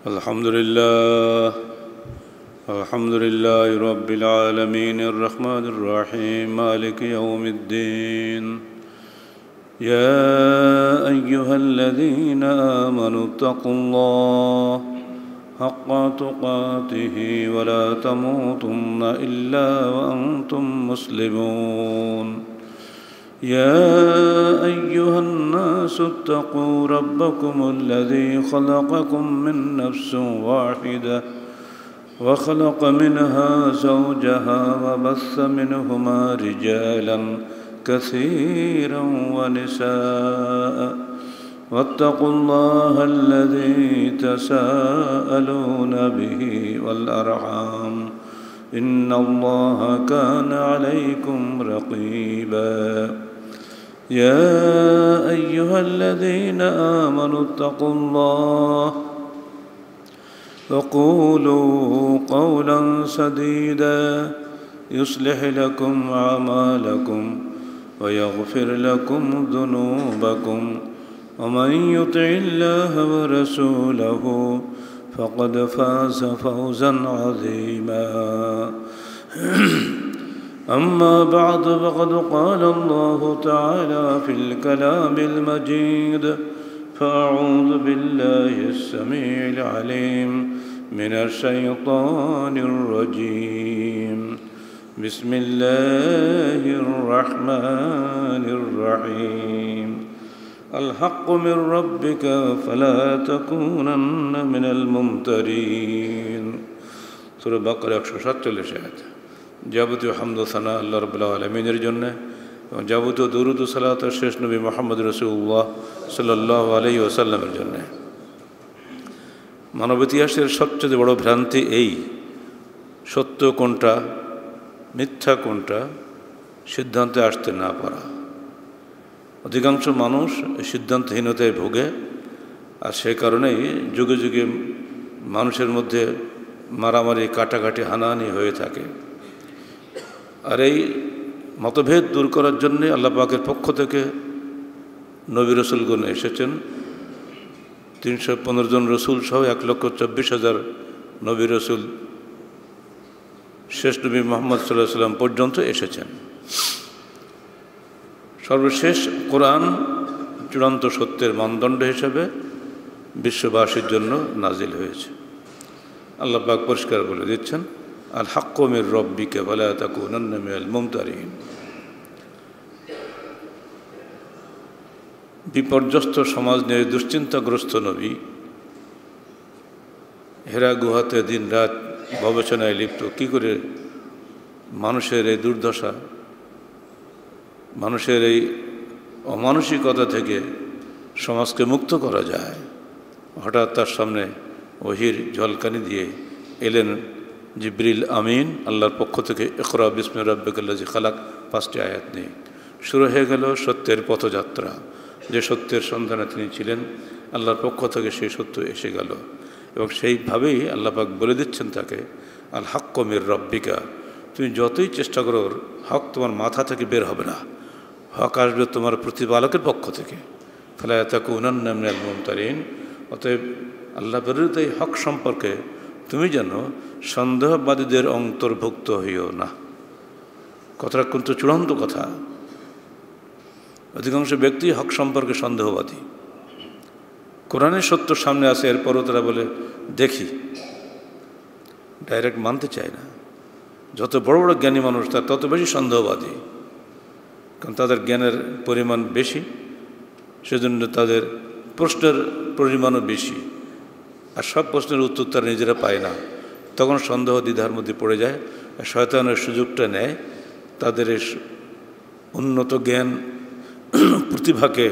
الحمد لله الحمد لله رب العالمين الرحمن الرحيم مالك يوم الدين يا أيها الذين آمنوا اتقوا الله حق تقاته ولا تموتن إلا وأنتم مسلمون يا أيها الناس اتقوا ربكم الذي خلقكم من نفس واحدة وخلق منها زوجها وبث منهما رجالا كثيرا ونساء واتقوا الله الذي تساءلون به والأرحام إن الله كان عليكم رقيبا يا أيها الذين آمنوا اتقوا الله وقولوا قولا سديدا يصلح لكم أعمالكم ويغفر لكم ذنوبكم ومن يطع الله ورسوله فقد فاز فوزا عظيما أما بعد فقد قال الله تعالى في الكلام المجيد فأعوذ بالله السميع العليم من الشيطان الرجيم بسم الله الرحمن الرحيم الحق من ربك فلا تكونن من الممترين সূরা বাকারা 147 আয়াত। যাবতীয় হামদ ও সানা আল্লাহ রাব্বুল আলামিনের জন্য এবং যাবতীয় দুরূদ ও সালাত শেষ নবী মুহাম্মদ রাসূলুল্লাহ সাল্লাল্লাহু আলাইহি ওয়াসাল্লামের জন্য। মানব ইতিহাসের সবচেয়ে বড় ভ্রান্তি এই, সত্য কোনটা মিথ্যা কোনটা সিদ্ধান্তে আসতে না পারা। অধিকাংশ মানুষ সিদ্ধান্তহীনতায় ভোগে, আর সে কারণেই যুগে যুগে মানুষের মধ্যে মারামারি কাটাকাটি হানাহানি হয়ে থাকে। আর এই মতভেদ দূর করার জন্যে আল্লাহ পাকের পক্ষ থেকে নবী রসুলগণ এসেছেন। 315 জন রসুল সহ 1,24,000 নবী রসুল শেষ নবী মুহাম্মদ সাল্লাল্লাহু আলাইহি ওয়াসাল্লাম পর্যন্ত এসেছেন। সর্বশেষ কোরআন চূড়ান্ত সত্যের মানদণ্ড হিসেবে বিশ্ববাসীর জন্য নাজিল হয়েছে। আল্লাহ পাক পরিষ্কার বলে দিচ্ছেন, আল হাক্কু মির রাব্বিকা ফালা তাকুনান্না মিনাল মুমতারিন। বিপর্যস্ত সমাজ নিয়ে দুশ্চিন্তাগ্রস্ত নবী হেরা গুহাতে দিন রাত গবেষণায় লিপ্ত, কি করে মানুষের এই দুর্দশা, মানুষের এই অমানসিকতা থেকে সমাজকে মুক্ত করা যায়। হঠাৎ তার সামনে ওহির ঝলকানি দিয়ে এলেন জিবরিল আমিন আল্লাহর পক্ষ থেকে। ইকরা বিসমি রাব্বিকাল্লাযী খালাক 5টি আয়াত নিয়ে শুরু হয়ে গেল সত্যের পথযাত্রা। যে সত্যের সন্ধানে তিনি ছিলেন, আল্লাহর পক্ষ থেকে সেই সত্য এসে গেল এবং সেইভাবেই আল্লাহ পাক বলে দিচ্ছেন তাকে, আল হাক্কু মির রাব্বিকা, তুমি যতই চেষ্টা করো হক তোমার মাথা থেকে বের হবে না, হক আসবে তোমার প্রতিপালকের পক্ষ থেকে। ফালা তাকুনান্না মিনাল মুমতারিন। অতএব আল্লাহ প্রেরিত এই হক সম্পর্কে তুমি যেন সন্দেহবাদীদের অন্তর্ভুক্ত হইও না। কথাটা কিন্তু চূড়ান্ত কথা। অধিকাংশ ব্যক্তি হক সম্পর্কে সন্দেহবাদী। কোরআনের সত্য সামনে আসে, এরপরও তারা বলে দেখি, ডাইরেক্ট মানতে চায় না। যত বড় বড় জ্ঞানী মানুষ তার তত বেশি সন্দেহবাদী, কারণ তাদের জ্ঞানের পরিমাণ বেশি, সেজন্য তাদের প্রশ্নের পরিমাণও বেশি, আর সব প্রশ্নের উত্তর তারা নিজেরা পায় না। তখন সন্দেহ দ্বিধার মধ্যে পড়ে যায়, আর শয়তানের সুযোগটা নেয়, তাদের এই উন্নত জ্ঞান প্রতিভাকে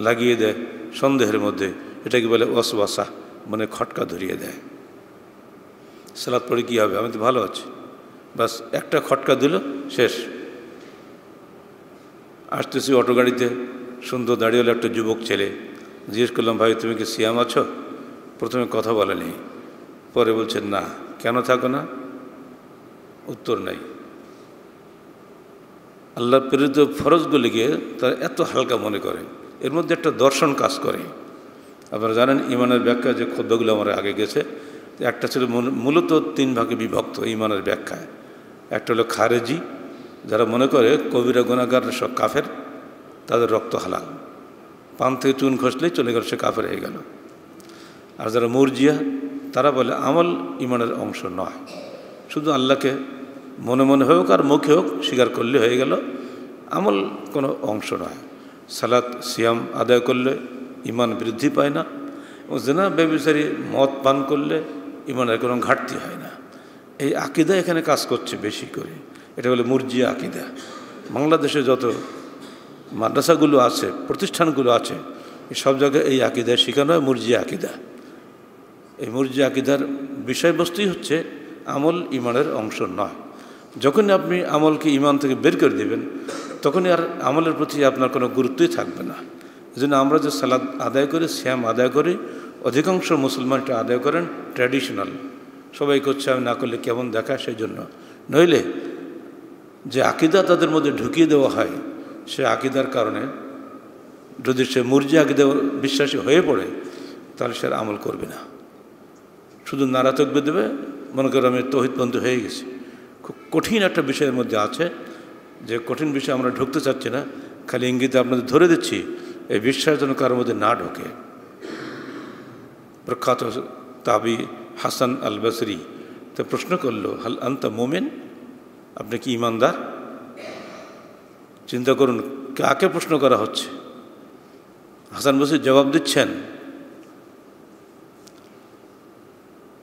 লাগিয়ে দেয় সন্দেহের মধ্যে। এটাকে বলে ওয়াসওয়াসা, মানে খটকা ধরিয়ে দেয়। সালাত পড়ে কী হবে, আমি তো ভালো আছি, বাস একটা খটকা দিল, শেষ। আসতেছি অটো গাড়িতে, সুন্দর দাঁড়িয়ে হলো একটা যুবক ছেলে। জিজ্ঞেস করলাম, ভাই তুমি কি সিয়াম আছো? প্রথমে কথা বলেনি, পরে বলছেন না। কেন থাকো না? উত্তর নাই। আল্লাহ প্রেরিত ফরজগুলিকে তারা এত হালকা মনে করে, এর মধ্যে একটা দর্শন কাজ করে। আপনারা জানেন ইমানের ব্যাখ্যা যে খুতবাগুলো আমার আগে গেছে, একটা ছিল মূলত 3 ভাগে বিভক্ত ইমানের ব্যাখ্যায়। একটা হলো খারেজি, যারা মনে করে কবিরা গুনাহগার সব কাফের, তাদের রক্ত হালাল, পান থেকে চুন খসলেই চলে গেল, সে কাফের হয়ে গেল। আর যারা মুরজিয়া, তারা বলে আমল ইমানের অংশ নয়, শুধু আল্লাহকে মনে মনে হোক আর মুখে হোক স্বীকার করলে হয়ে গেল, আমল কোনো অংশ নয়। সালাত সিয়াম আদায় করলে ইমান বৃদ্ধি পায় না, এবং জিনা ব্যভিচারী মদ পান করলে ইমানের কোনো ঘাটতি হয় না। এই আকিদা এখানে কাজ করছে বেশি করে, এটা হলো মুরজিয়া আকিদা। বাংলাদেশে যত মাদ্রাসাগুলো আছে, প্রতিষ্ঠানগুলো আছে, সব জায়গায় এই আকিদায় শেখানো হয় মুরজিয়া আকিদা। এই মুরজিয়া আকিদার বিষয়বস্তুই হচ্ছে আমল ইমানের অংশ নয়। যখনই আপনি আমলকে ইমান থেকে বের করে দেবেন, তখনই আর আমলের প্রতি আপনার কোনো গুরুত্বই থাকবে না। এই জন্য আমরা যে সালাত আদায় করি, শ্যাম আদায় করি, অধিকাংশ মুসলমানটা আদায় করেন ট্র্যাডিশনাল, সবাই করছে, আমি না করলে কেমন দেখায় সেই জন্য। নইলে যে আকিদা তাদের মধ্যে ঢুকিয়ে দেওয়া হয়, সে আকিদার কারণে যদি সে মুরজি আকিদা বিশ্বাসী হয়ে পড়ে, তাহলে সে আমল করবে না, শুধু নারা তকবে দেবে, মনে করো আমি তৌহিদপন্থী হয়ে গেছি। খুব কঠিন একটা বিষয়ের মধ্যে আছে, যে কঠিন বিষয় আমরা ঢুকতে চাচ্ছি না, খালি ইঙ্গিতে আপনাদের ধরে দিচ্ছি, এই বিশ্বাস যেন কারোর মধ্যে না ঢোকে। প্রখ্যাত তাবি হাসান আল বসরি তো প্রশ্ন করলো, হাল আনতা মোমেন, আপনি কি ইমানদার? চিন্তা করুন কাকে প্রশ্ন করা হচ্ছে। হাসান বসরি জবাব দিচ্ছেন,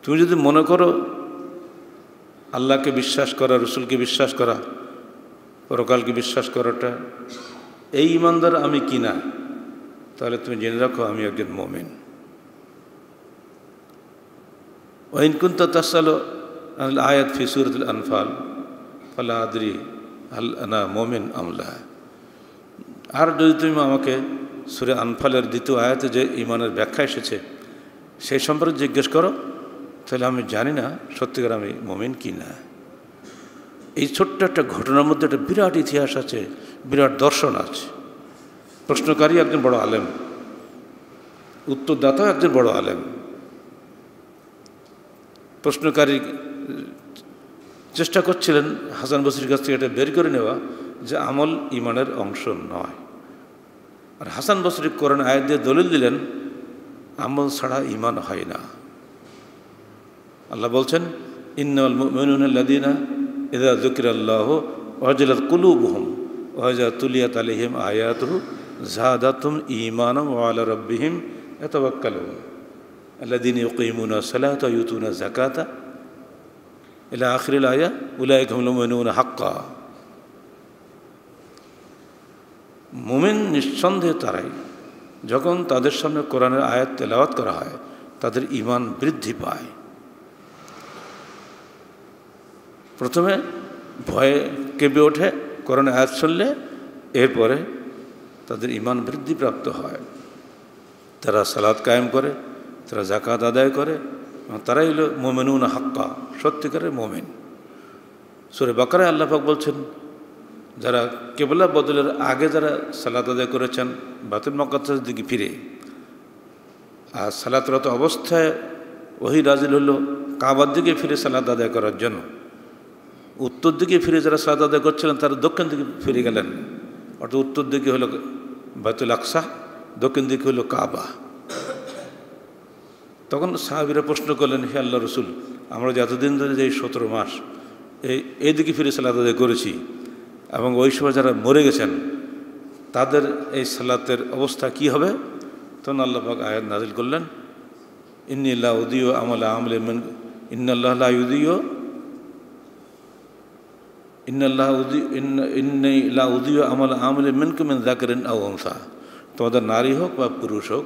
তুমি যদি মনে করো আল্লাহকে বিশ্বাস করা, রসুলকে বিশ্বাস করা, পরকালকে বিশ্বাস করাটা এই ইমানদার আমি কিনা, তাহলে তুমি জেনে রাখো আমি একজন মোমেন। ওয়াইন কুনতা তাসআলু আল আয়াত ফি সূরাতিল আনফাল ফালা আদরি হাল আনা মোমেন আমলা। আর যদি তুমি আমাকে সূরা আনফালের 2য় আয়াতে যে ইমানের ব্যাখ্যা এসেছে সেই সম্পর্কে জিজ্ঞেস করো, তাহলে আমি জানি না সত্যিকার আমি মোমেন কি না। এই ছোট্ট একটা ঘটনার মধ্যে একটা বিরাট ইতিহাস আছে, বিরাট দর্শন আছে। প্রশ্নকারী একজন বড় আলেম, উত্তরদাতাও একজন বড় আলেম। প্রশ্নকারী চেষ্টা করছিলেন হাসান বসরির কাছ থেকে এটা বের করে নেওয়া যে আমল ইমানের অংশ নয়। আর হাসান বসরি কোরআন আয়াত দিয়ে দলিল দিলেন আমল ছাড়া ইমান হয় না। আল্লাহ বলছেন, ইন্নাল মুমিনুনা আল্লাযীনা ইযা যুকিরাল্লাহু ওয়াজিলাত কুলুবুহুম ওয়া ইযা তুলিয়াত আলাইহিম আয়াতুহু যাদাতুহুম ঈমানান ওয়া আলা রাব্বিহিম ইয়াতাওয়াক্কালুন আল্লাযীনা ইউকিমুনা সালাতা ওয়া ইউতুনা যাকাতা ইলা আখিরিল আয়া উলাইকা হুমুল মুমিনুনা হাক্কা। মুমিন নিঃসন্দেহে তারাই যখন তাদের সামনে কোরআনের আয়াত তেলাওয়াত করা হয় তাদের ঈমান বৃদ্ধি পায়। প্রথমে ভয়ে কেঁপে ওঠে কোরআনের আয়াত শুনলে, এরপরে তাদের ঈমান বৃদ্ধিপ্রাপ্ত হয়। তারা সালাত কায়েম করে, তারা যাকাত আদায় করে, তারাই হলো মুমিনুনা হাক্কা, সত্যিকারের মুমিন। সূরা বাকারায় আল্লাহ পাক বলছেন, যারা কিবলা বদলের আগে যারা সালাত আদায় করেছেন বাইতুল মুকাদ্দাসের দিকে ফিরে, আর সালাতরত অবস্থায় ওহী নাজিল হলো কাবার দিকে ফিরে সালাত আদায় করার জন্য। উত্তর দিকে ফিরে যারা সালাত আদায় করছিলেন তারা দক্ষিণ দিকে ফিরে গেলেন, অর্থাৎ উত্তর দিকে হলো বাইতুল আকসা, দক্ষিণ দিকে হলো কাবা। তখন সাহাবীরা প্রশ্ন করলেন, হে আল্লাহ রসুল, আমরা যে এতদিন ধরে যে 17 মাস এই দিকে ফিরে সালাত আদায় করেছি, এবং ওই সময় যারা মরে গেছেন তাদের এই সালাতের অবস্থা কি হবে? তখন আল্লাহ পাক আয়াত নাজিল করলেন, ইন্নী লা উযীউ আমালা আমিল মিন ইন্নাল্লাহা লা ইউযীউ ইন্নী লা উযীউ আমালা আমিল মিনকুম মিন যাকারিন আও উনসা। তোমাদের নারী হোক বা পুরুষ হোক,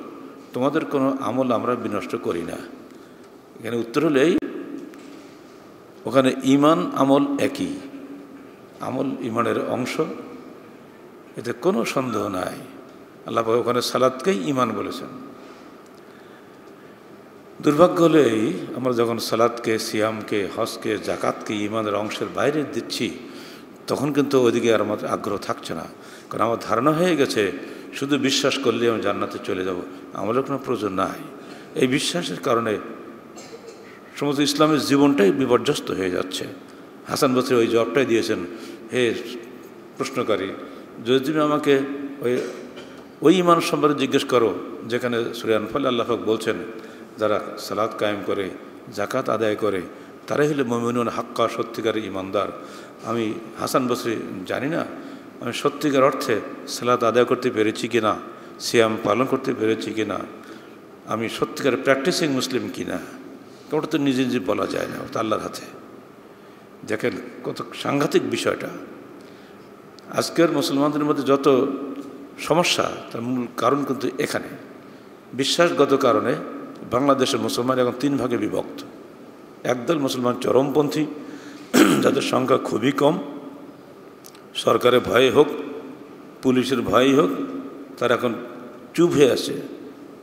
তোমাদের কোনো আমল আমরা বিনষ্ট করি না। এখানে উত্তর হলো এই, ওখানে ঈমান আমল একই, আমল ইমানের অংশ, এতে কোনো সন্দেহ নাই। আল্লাহ ওখানে সালাতকেই ঈমান বলেছেন। দুর্ভাগ্য হলো এই, আমরা যখন সালাতকে, সিয়ামকে, হজকে, জাকাতকে ঈমানের অংশের বাইরে দিচ্ছি, তখন কিন্তু ওইদিকে আর আমার আগ্রহ থাকছে না, কারণ আমার ধারণা হয়ে গেছে শুধু বিশ্বাস করলে আমি জান্নাতে চলে যাব, আমারও কোনো প্রয়োজন নাই। এই বিশ্বাসের কারণে সমস্ত ইসলামের জীবনটাই বিপর্যস্ত হয়ে যাচ্ছে। হাসান বসরি ওই জবাবটাই দিয়েছেন, হে প্রশ্নকারী, যদি তুমি আমাকে ওই ইমান সম্পর্কে জিজ্ঞেস করো যেখানে সূরা আনফাল আল্লাহ পাক বলছেন যারা সালাত কায়েম করে, জাকাত আদায় করে, তারাই হলো মুমিনুন হাক্কা, সত্যিকারের ইমানদার। আমি হাসান বসরি জানি না আমি সত্যিকার অর্থে সালাত আদায় করতে পেরেছি কি না, সিয়াম পালন করতে পেরেছি কি না, আমি সত্যিকার প্র্যাকটিসিং মুসলিম কি না, ওটা তো নিজে নিজে বলা যায় না, ওটা আল্লাহর হাতে। দেখেন কত সাংঘাতিক বিষয়টা। আজকের মুসলমানদের মধ্যে যত সমস্যা তার মূল কারণ কিন্তু এখানে, বিশ্বাসগত কারণে বাংলাদেশের মুসলমান এখন 3 ভাগে বিভক্ত। একদল মুসলমান চরমপন্থী, যাদের সংখ্যা খুবই কম, সরকারের ভয়ে হোক পুলিশের ভয়ই হোক তারা এখন চুপ হয়ে আছে,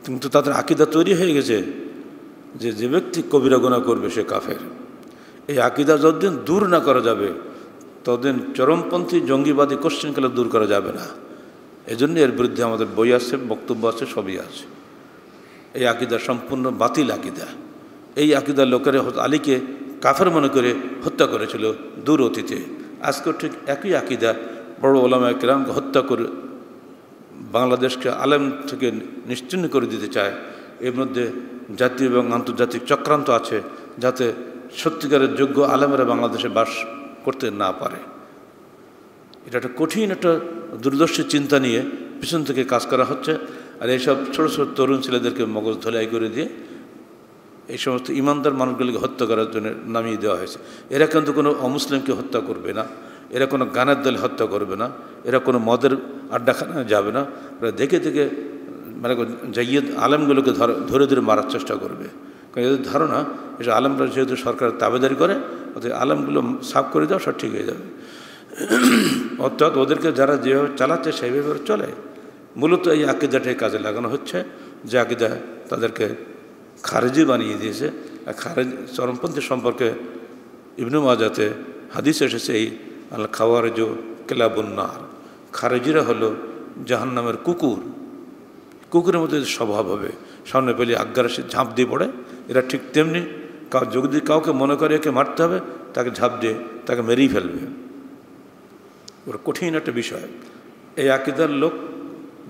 কিন্তু তাদের আকীদা তৈরি হয়ে গেছে যে যে ব্যক্তি কবিরা গুনাহ করবে সে কাফের। এই আকীদা যতদিন দূর না করা যাবে ততদিন চরমপন্থী জঙ্গিবাদী কোশ্চেনগুলো দূর করা যাবে না। এজন্য এর বিরুদ্ধে আমাদের বই আছে, বক্তব্য আছে, সবই আছে। এই আকীদা সম্পূর্ণ বাতিল আকীদা। এই আকীদার লোকেরা আলীকে কাফের মনে করে হত্যা করেছিল দূর অতীতে। আজকেও ঠিক একই আকীদা বড় ওলামায়ে কেরামকে হত্যা করে বাংলাদেশকে আলেম থেকে নিশ্চিহ্ন করে দিতে চায়। এর মধ্যে জাতীয় এবং আন্তর্জাতিক চক্রান্ত আছে যাতে সত্যিকারের যোগ্য আলেমেরা বাংলাদেশে বাস করতে না পারে। এটা একটা কঠিন একটা দূরদর্শী চিন্তা নিয়ে পিছন থেকে কাজ করা হচ্ছে। আর এইসব ছোটো ছোটো তরুণ ছেলেদেরকে মগজ ধোলাই করে দিয়ে এই সমস্ত ইমানদার মানুষগুলিকে হত্যা করার জন্য নামিয়ে দেওয়া হয়েছে। এরা কিন্তু কোনো অমুসলিমকে হত্যা করবে না, এরা কোনো গানের দল হত্যা করবে না, এরা কোনো মদের আড্ডাখানায় যাবে না। ওরা দেখে দেখে মানে জাইয়েদ আলেমগুলোকে ধরে ধরে মারার চেষ্টা করবে। কারণ এদের ধারণা এসব আলেমরা যেহেতু সরকারের তাবেদারি করে, ওদের আলেমগুলো সাফ করে দাও, সব ঠিক হয়ে যাবে। অর্থাৎ ওদেরকে যারা যেভাবে চালাচ্ছে সেইভাবে চলে। মূলত এই আকীদাটাই কাজে লাগানো হচ্ছে, যে আকীদা তাদেরকে খারেজি বানিয়ে দিয়েছে। আর চরমপন্থী সম্পর্কে ইবনে মাজাতে হাদিস এসেছে, এই আল খাওয়ারিজ কেলাবুন নার, খারেজিরা হলো জাহান্নামের কুকুর। কুকুরের মধ্যে স্বভাব হবে, সামনে পেলে আজ্ঞারাশি ঝাঁপ দিয়ে পড়ে। এরা ঠিক তেমনি যদি কাউকে মনে করে একে মারতে হবে, তাকে ঝাঁপ দিয়ে তাকে মেরেই ফেলবে। ওর কঠিন একটা বিষয়। এই আকীদার লোক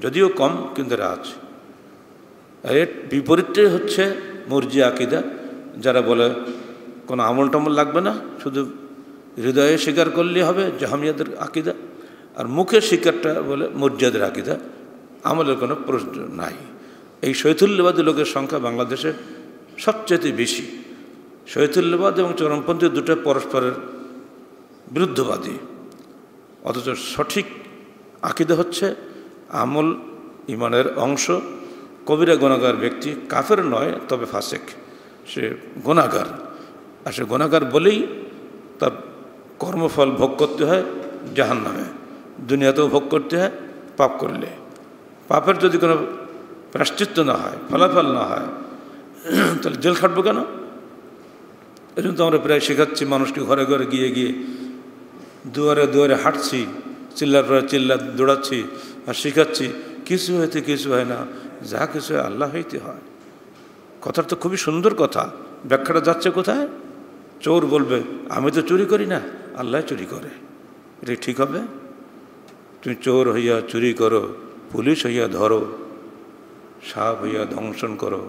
যদিও কম, কিন্তু এরা আছে। আর এর বিপরীতটাই হচ্ছে মুরজিয়া আকীদা, যারা বলে কোনো আমল টামল লাগবে না, শুধু হৃদয়ে স্বীকার করলেই হবে, জাহমিয়াদের আকীদা। আর মুখের স্বীকারটা বলে মুরজিয়াদের আকীদা, আমলের কোনো প্রয়োজন নাই। এই শৈথুল্যবাদী লোকের সংখ্যা বাংলাদেশে সবচেয়ে বেশি। শৈথুল্যবাদ এবং চরমপন্থী দুটো পরস্পরের বিরুদ্ধবাদী, অথচ সঠিক আকীদা হচ্ছে আমল ইমানের অংশ। কবিরা গুনাহগার ব্যক্তি কাফের নয়, তবে ফাসেক, সে গুনাহগার। আর সে গুনাহগার বলেই তার কর্মফল ভোগ করতে হয় জাহান্নামে, দুনিয়াতেও ভোগ করতে হয় পাপ করলে। পাপের যদি কোনো প্রায়শ্চিত্ত না হয়, ফলাফল না হয়, তাহলে জেল খাটবো কেন? এই জন্য তো আমরা প্রায় শেখাচ্ছি মানুষকে, ঘরে ঘরে গিয়ে গিয়ে দুয়ারে দুয়ারে হাঁটছি, চিল্লার পরে চিল্লা দৌড়াচ্ছি আর শেখাচ্ছি, কিছু হইতে কিছু হয় না, যা কিছু হয় আল্লাহ হইতে হয়। কথাটা তো খুবই সুন্দর কথা, ব্যাখ্যাটা যাচ্ছে কোথায়? চোর বলবে আমি তো চুরি করি না, আল্লাহ চুরি করে। এটা ঠিক হবে? তুমি চোর হইয়া চুরি করো, পুলিশ হইয়া ধরো, সাপ হইয়া ধ্বংসন করো,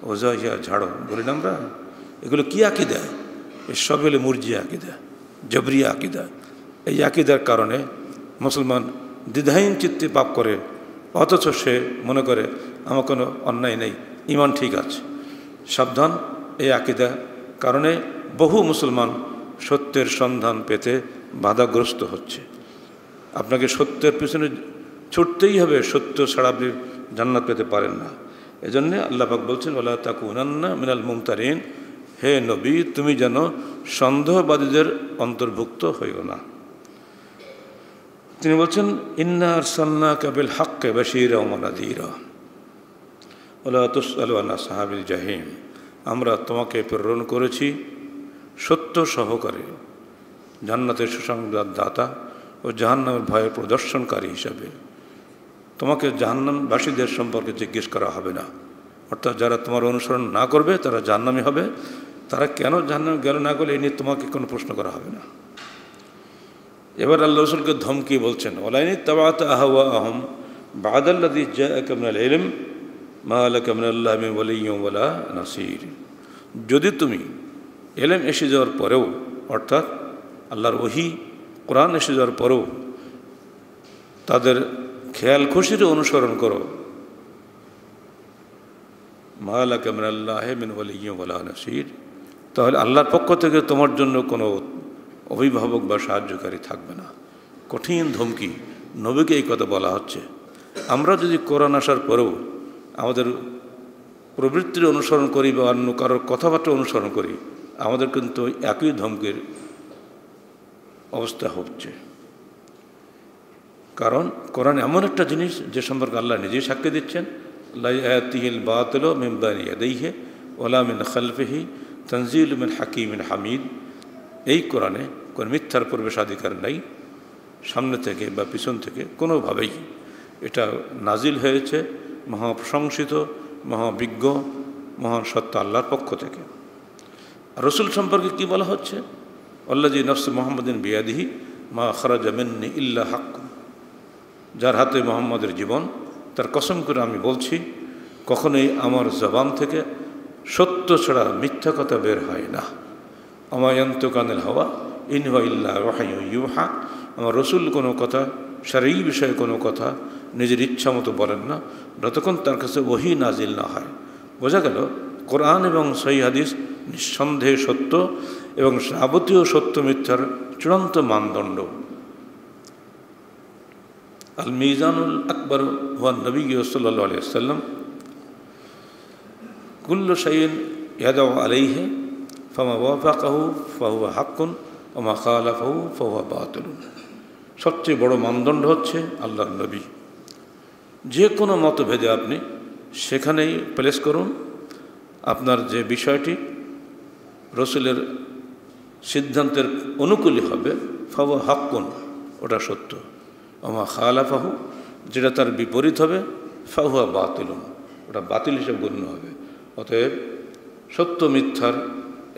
ওজা হইয়া ঝাড়ো, বলি না আমরা? এগুলো কি আকীদা? এসব হলে মুরজিয়া আকীদা, জবরিয়া আকীদা। এই আকীদার কারণে মুসলমান দ্বিধাহীন চিত্তে পাপ করে, অথচ সে মনে করে আমার কোনো অন্যায় নেই, ইমান ঠিক আছে। সাবধান, এই আকীদা কারণে বহু মুসলমান সত্যের সন্ধান পেতে বাধাগ্রস্ত হচ্ছে। আপনাকে সত্যের পিছনে ছুটতেই হবে, সত্য ছাড়া আপনি জান্নাত পেতে পারেন না। এজন্যে আল্লাহ পাক বলছেন ওয়ালা তাকুনান্না মিনাল মুমতারিন, হে নবী তুমি যেন সন্দেহবাদীদের অন্তর্ভুক্ত হইও না। তিনি বলছেন ইন্না আরসালনাকা বিল হাক্কি বাশীরা ওয়া নাযীরা ওয়ালা তুসআলু আন আসহাবিল জাহিম, আমরা তোমাকে প্রেরণ করেছি সত্য সহকারে, জান্নাতের সুসংবাদ দাতা ও জাহান্নামের ভয়ের প্রদর্শনকারী হিসাবে। তোমাকে জাহান্নামবাসীদের সম্পর্কে জিজ্ঞেস করা হবে না, অর্থাৎ যারা তোমার অনুসরণ না করবে তারা জাহান্নামী হবে, তারা কেন জাহান্নামে গেল না গেলে এই নিয়ে তোমাকে কোনো প্রশ্ন করা হবে না। এবার আল্লাহ রসুলকে ধমকি বলছেন, ওয়ালাইন ইত্তাবা'তা আহওয়া'আহুম বা'দাল্লাযী জাআকা মিনাল ইলম মা লাকা মিনাল্লাহি মিন ওয়ালিয়্যিন ওয়ালা নাসীর। যদি তুমি এলেম এসে যাওয়ার পরেও, অর্থাৎ আল্লাহর ওহী কোরআন এসে যাওয়ার পরেও তাদের খেয়াল খুশির অনুসরণ করো, মা লাকা মিনাল্লাহি মিন ওয়ালিয়্যিন ওয়ালা নাসীর, তাহলে আল্লাহর পক্ষ থেকে তোমার জন্য কোনো অভিভাবক বা সাহায্যকারী থাকবে না। কঠিন ধমকি, নবীকে এই কথা বলা হচ্ছে। আমরা যদি কোরআন আসার পরেও আমাদের প্রবৃত্তির অনুসরণ করি বা অন্য কারোর কথাবার্তা অনুসরণ করি, আমাদের কিন্তু একই ধমকির অবস্থা হচ্ছে। কারণ কোরআন এমন একটা জিনিস যে সম্পর্কে আল্লাহ নিজেই সাক্ষ্য দিচ্ছেন, লা ইয়াতিহিল বাতিলু মিন বাইনি ইয়াদাইহি ওয়ালা মিন খালফিহি তানজিলুম মিন হাকিমিন হামিদ। এই কোরআনে কোনো মিথ্যার প্রবেশাধিকার নাই, সামনে থেকে বা পিছন থেকে কোনোভাবেই। এটা নাজিল হয়েছে মহাপ্রশংসিত, মহাবিজ্ঞ, মহান সত্য আল্লাহর পক্ষ থেকে। রসুল সম্পর্কে কি বলা হচ্ছে? আল্লাযী নফস মুহাম্মাদিন বিয়াদিহি মা খারাজা মিন্নি ইল্লা হাক্ক। যার হাতে মুহাম্মাদের জীবন, তার কসম করে আমি বলছি, কখনোই আমার জবান থেকে সত্য ছাড়া মিথ্যা কথা বের হয় না। আমা ইয়ানতিকু আনিল হাওয়া ইন হুয়া ইল্লা ওয়াহয়ুন ইউহা। আমার রসুল কোনো কথা, শারঈ বিষয়ে কোনো কথা নিজের ইচ্ছা মতো বলেন না, যতক্ষণ তার কাছে ওহী নাজিল না হয়। বোঝা গেল কোরআন এবং সহিহ হাদিস নিঃসন্দেহে সত্য এবং যাবতীয় সত্য মিথ্যার চূড়ান্ত মানদণ্ড। আল মিজানুল আকবর হুয়া নবী সাল্লাল্লাহু আলাইহি ওয়াসাল্লাম। কুল্লু শাইইন ইয়াদাউ আলাইহি ফামা ওয়াফাকাহু ফাহুয়া হাক্কুন ওয়া মা খালাফাহু ফাহুয়া বাতিলুন। সবচেয়ে বড় মানদণ্ড হচ্ছে আল্লাহর নবী। যে কোনো মতভেদে আপনি সেখানেই প্লেস করুন আপনার যে বিষয়টি রসুলের সিদ্ধান্তের অনুকূলে হবে, ফাহুয়া হাক্কুন, ওটা সত্য। ওয়া মা খালাফাহু, যেটা তার বিপরীত হবে, ফাহুয়া বাতিলুন, ওটা বাতিল হিসেবে গণ্য হবে। অতএব সত্য মিথ্যার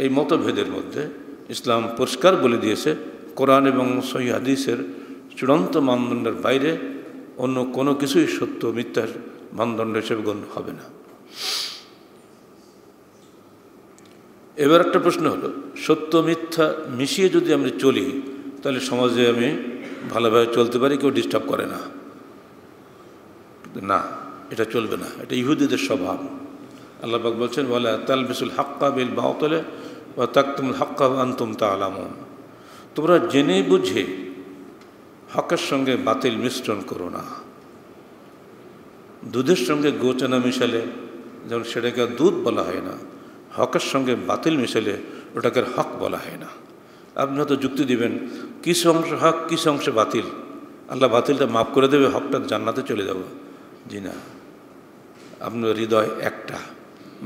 এই মতভেদের মধ্যে ইসলাম পরিষ্কার বলে দিয়েছে, কোরআন এবং সহিহ হাদিসের চূড়ান্ত মানদণ্ডের বাইরে অন্য কোনো কিছুই সত্য মিথ্যার মানদণ্ড হিসেবে গণ্য হবে না। এবার একটা প্রশ্ন হলো, সত্য মিথ্যা মিশিয়ে যদি আমরা চলি তাহলে সমাজে আমি ভালোভাবে চলতে পারি, কেউ ডিস্টার্ব করে না। না, এটা চলবে না, এটা ইহুদিদের স্বভাব। আল্লাহ পাক বলছেন, ওয়ালা তালবিসুল হাক্কা বিল বাতিল ওয়া তাকতুমুল হাক্কা ওয়া আনতুম তা'লামুন। তোমরা জেনে বুঝে হকের সঙ্গে বাতিল মিশ্রণ করো না। দুধের সঙ্গে গোচনা মিশালে যেমন সেটাকে দুধ বলা হয় না, হকের সঙ্গে বাতিল মিশালে ওটাকে হক বলা হয় না। আপনি হয়তো যুক্তি দিবেন, কিছু অংশ হক, কিছু অংশ বাতিল, আল্লাহ বাতিলটা মাফ করে দেবে, হকটা জান্নাতে চলে যাব। জি না, আপনার হৃদয় একটা।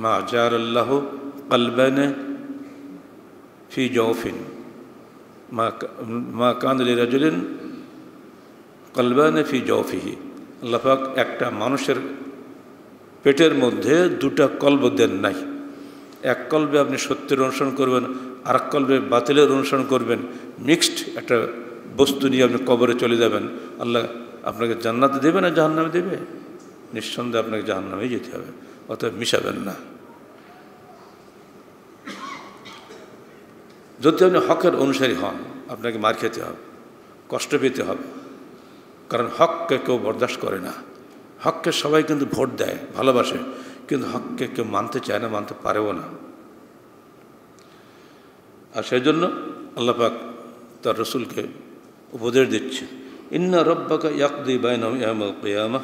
মা জার আল্লাহ কালবানে ফি জওফিন মা কান লিরাজুলিন কালবানে ফি জওফিহি। আল্লাহ পাক একটা মানুষের পেটের মধ্যে দুটা কলব দেন নাই। এক কলবে আপনি সত্যের অনুসরণ করবেন, আর এক কলবে বাতিলের অনুসরণ করবেন, মিক্সড একটা বস্তু নিয়ে আপনি কবরে চলে যাবেন। আল্লাহ আপনাকে জান্নাতে দেবে না জাহান্নামে দেবে? নিঃসন্দেহে আপনাকে জাহান্নামেই যেতে হবে। অতএব মিশাবেন না। যদি আপনি হকের অনুসারী হন, আপনাকে মার খেতে হবে, কষ্ট পেতে হবে, কারণ হককে কেউ বরদাস্ত করে না। হককে সবাই কিন্তু ভোট দেয়, ভালোবাসে, কিন্তু হককে কেউ মানতে চায় না, মানতে পারেও না। আর সেই জন্য আল্লাহ পাক তার রসুলকে উপদেশ দিচ্ছে, ইন্না রব্বাকা ইয়াকদি বাইনাহুম ইয়াওমাল কিয়ামাহ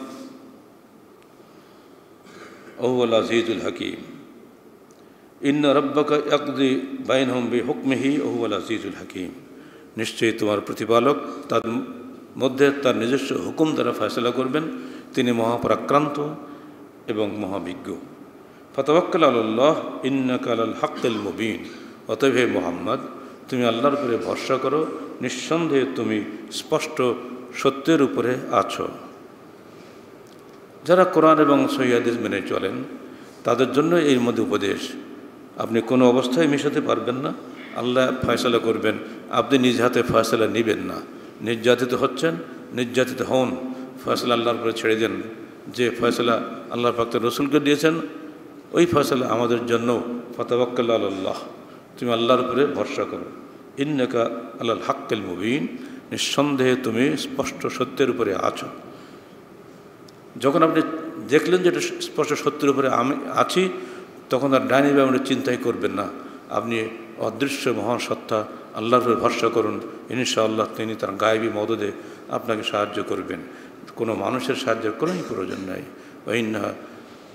ওয়া হুয়াল আজিজুল হাকীম। ইন্না রব্বাকা ইয়াকদি বাইনাহুম বিহুকমিহি ওয়া হুয়াল আজিজুল হাকীম। নিশ্চয়ই তোমার প্রতিপালক তার মধ্যে তার নিজস্ব হুকুম দ্বারা ফয়সালা করবেন, তিনি মহাপরাক্রান্ত এবং মহাবিজ্ঞ। ফাতাওয়াক্কাল আলাল্লাহ ইন্নাকা আলাল হাক্কিল মুবিন। অতএব হে মুহাম্মদ, তুমি আল্লাহর উপরে ভরসা করো, নিঃসন্দেহে তুমি স্পষ্ট সত্যের উপরে আছো। যারা কোরআন এবং সহিহ হাদিস মেনে চলেন তাদের জন্য এর মধ্যে উপদেশ, আপনি কোনো অবস্থায় মেশাতে পারবেন না, আল্লাহ ফয়সালা করবেন, আপনি নিজ হাতে ফয়সালা নেবেন না। নির্যাতিত হচ্ছেন, নির্যাতিত হন, ফয়সালা আল্লাহর উপরে ছেড়ে দেন। যে ফয়সালা আল্লাহ পাক তার রসুলকে দিয়েছেন ওই ফয়সালা আমাদের জন্য। ফাতাওয়াক্কাল আলাল্লাহ, তুমি আল্লাহর উপরে ভরসা করো। ইন্নাকা আলাল হাক্কিল মুবিন, নিঃসন্দেহে তুমি স্পষ্ট সত্যের উপরে আছো। যখন আপনি দেখলেন যে এটা স্পষ্ট সত্যের উপরে আমি আছি, তখন আর ডাইনি বামে চিন্তাই করবেন না। আপনি অদৃশ্য মহান সত্তা আল্লাহর উপরে ভরসা করুন, ইনশাআল্লাহ তিনি তার গায়েবী মদদে আপনাকে সাহায্য করবেন। কোনো মানুষের সাহায্যের কোনোই প্রয়োজন নাই। ওয়াইন্নাহা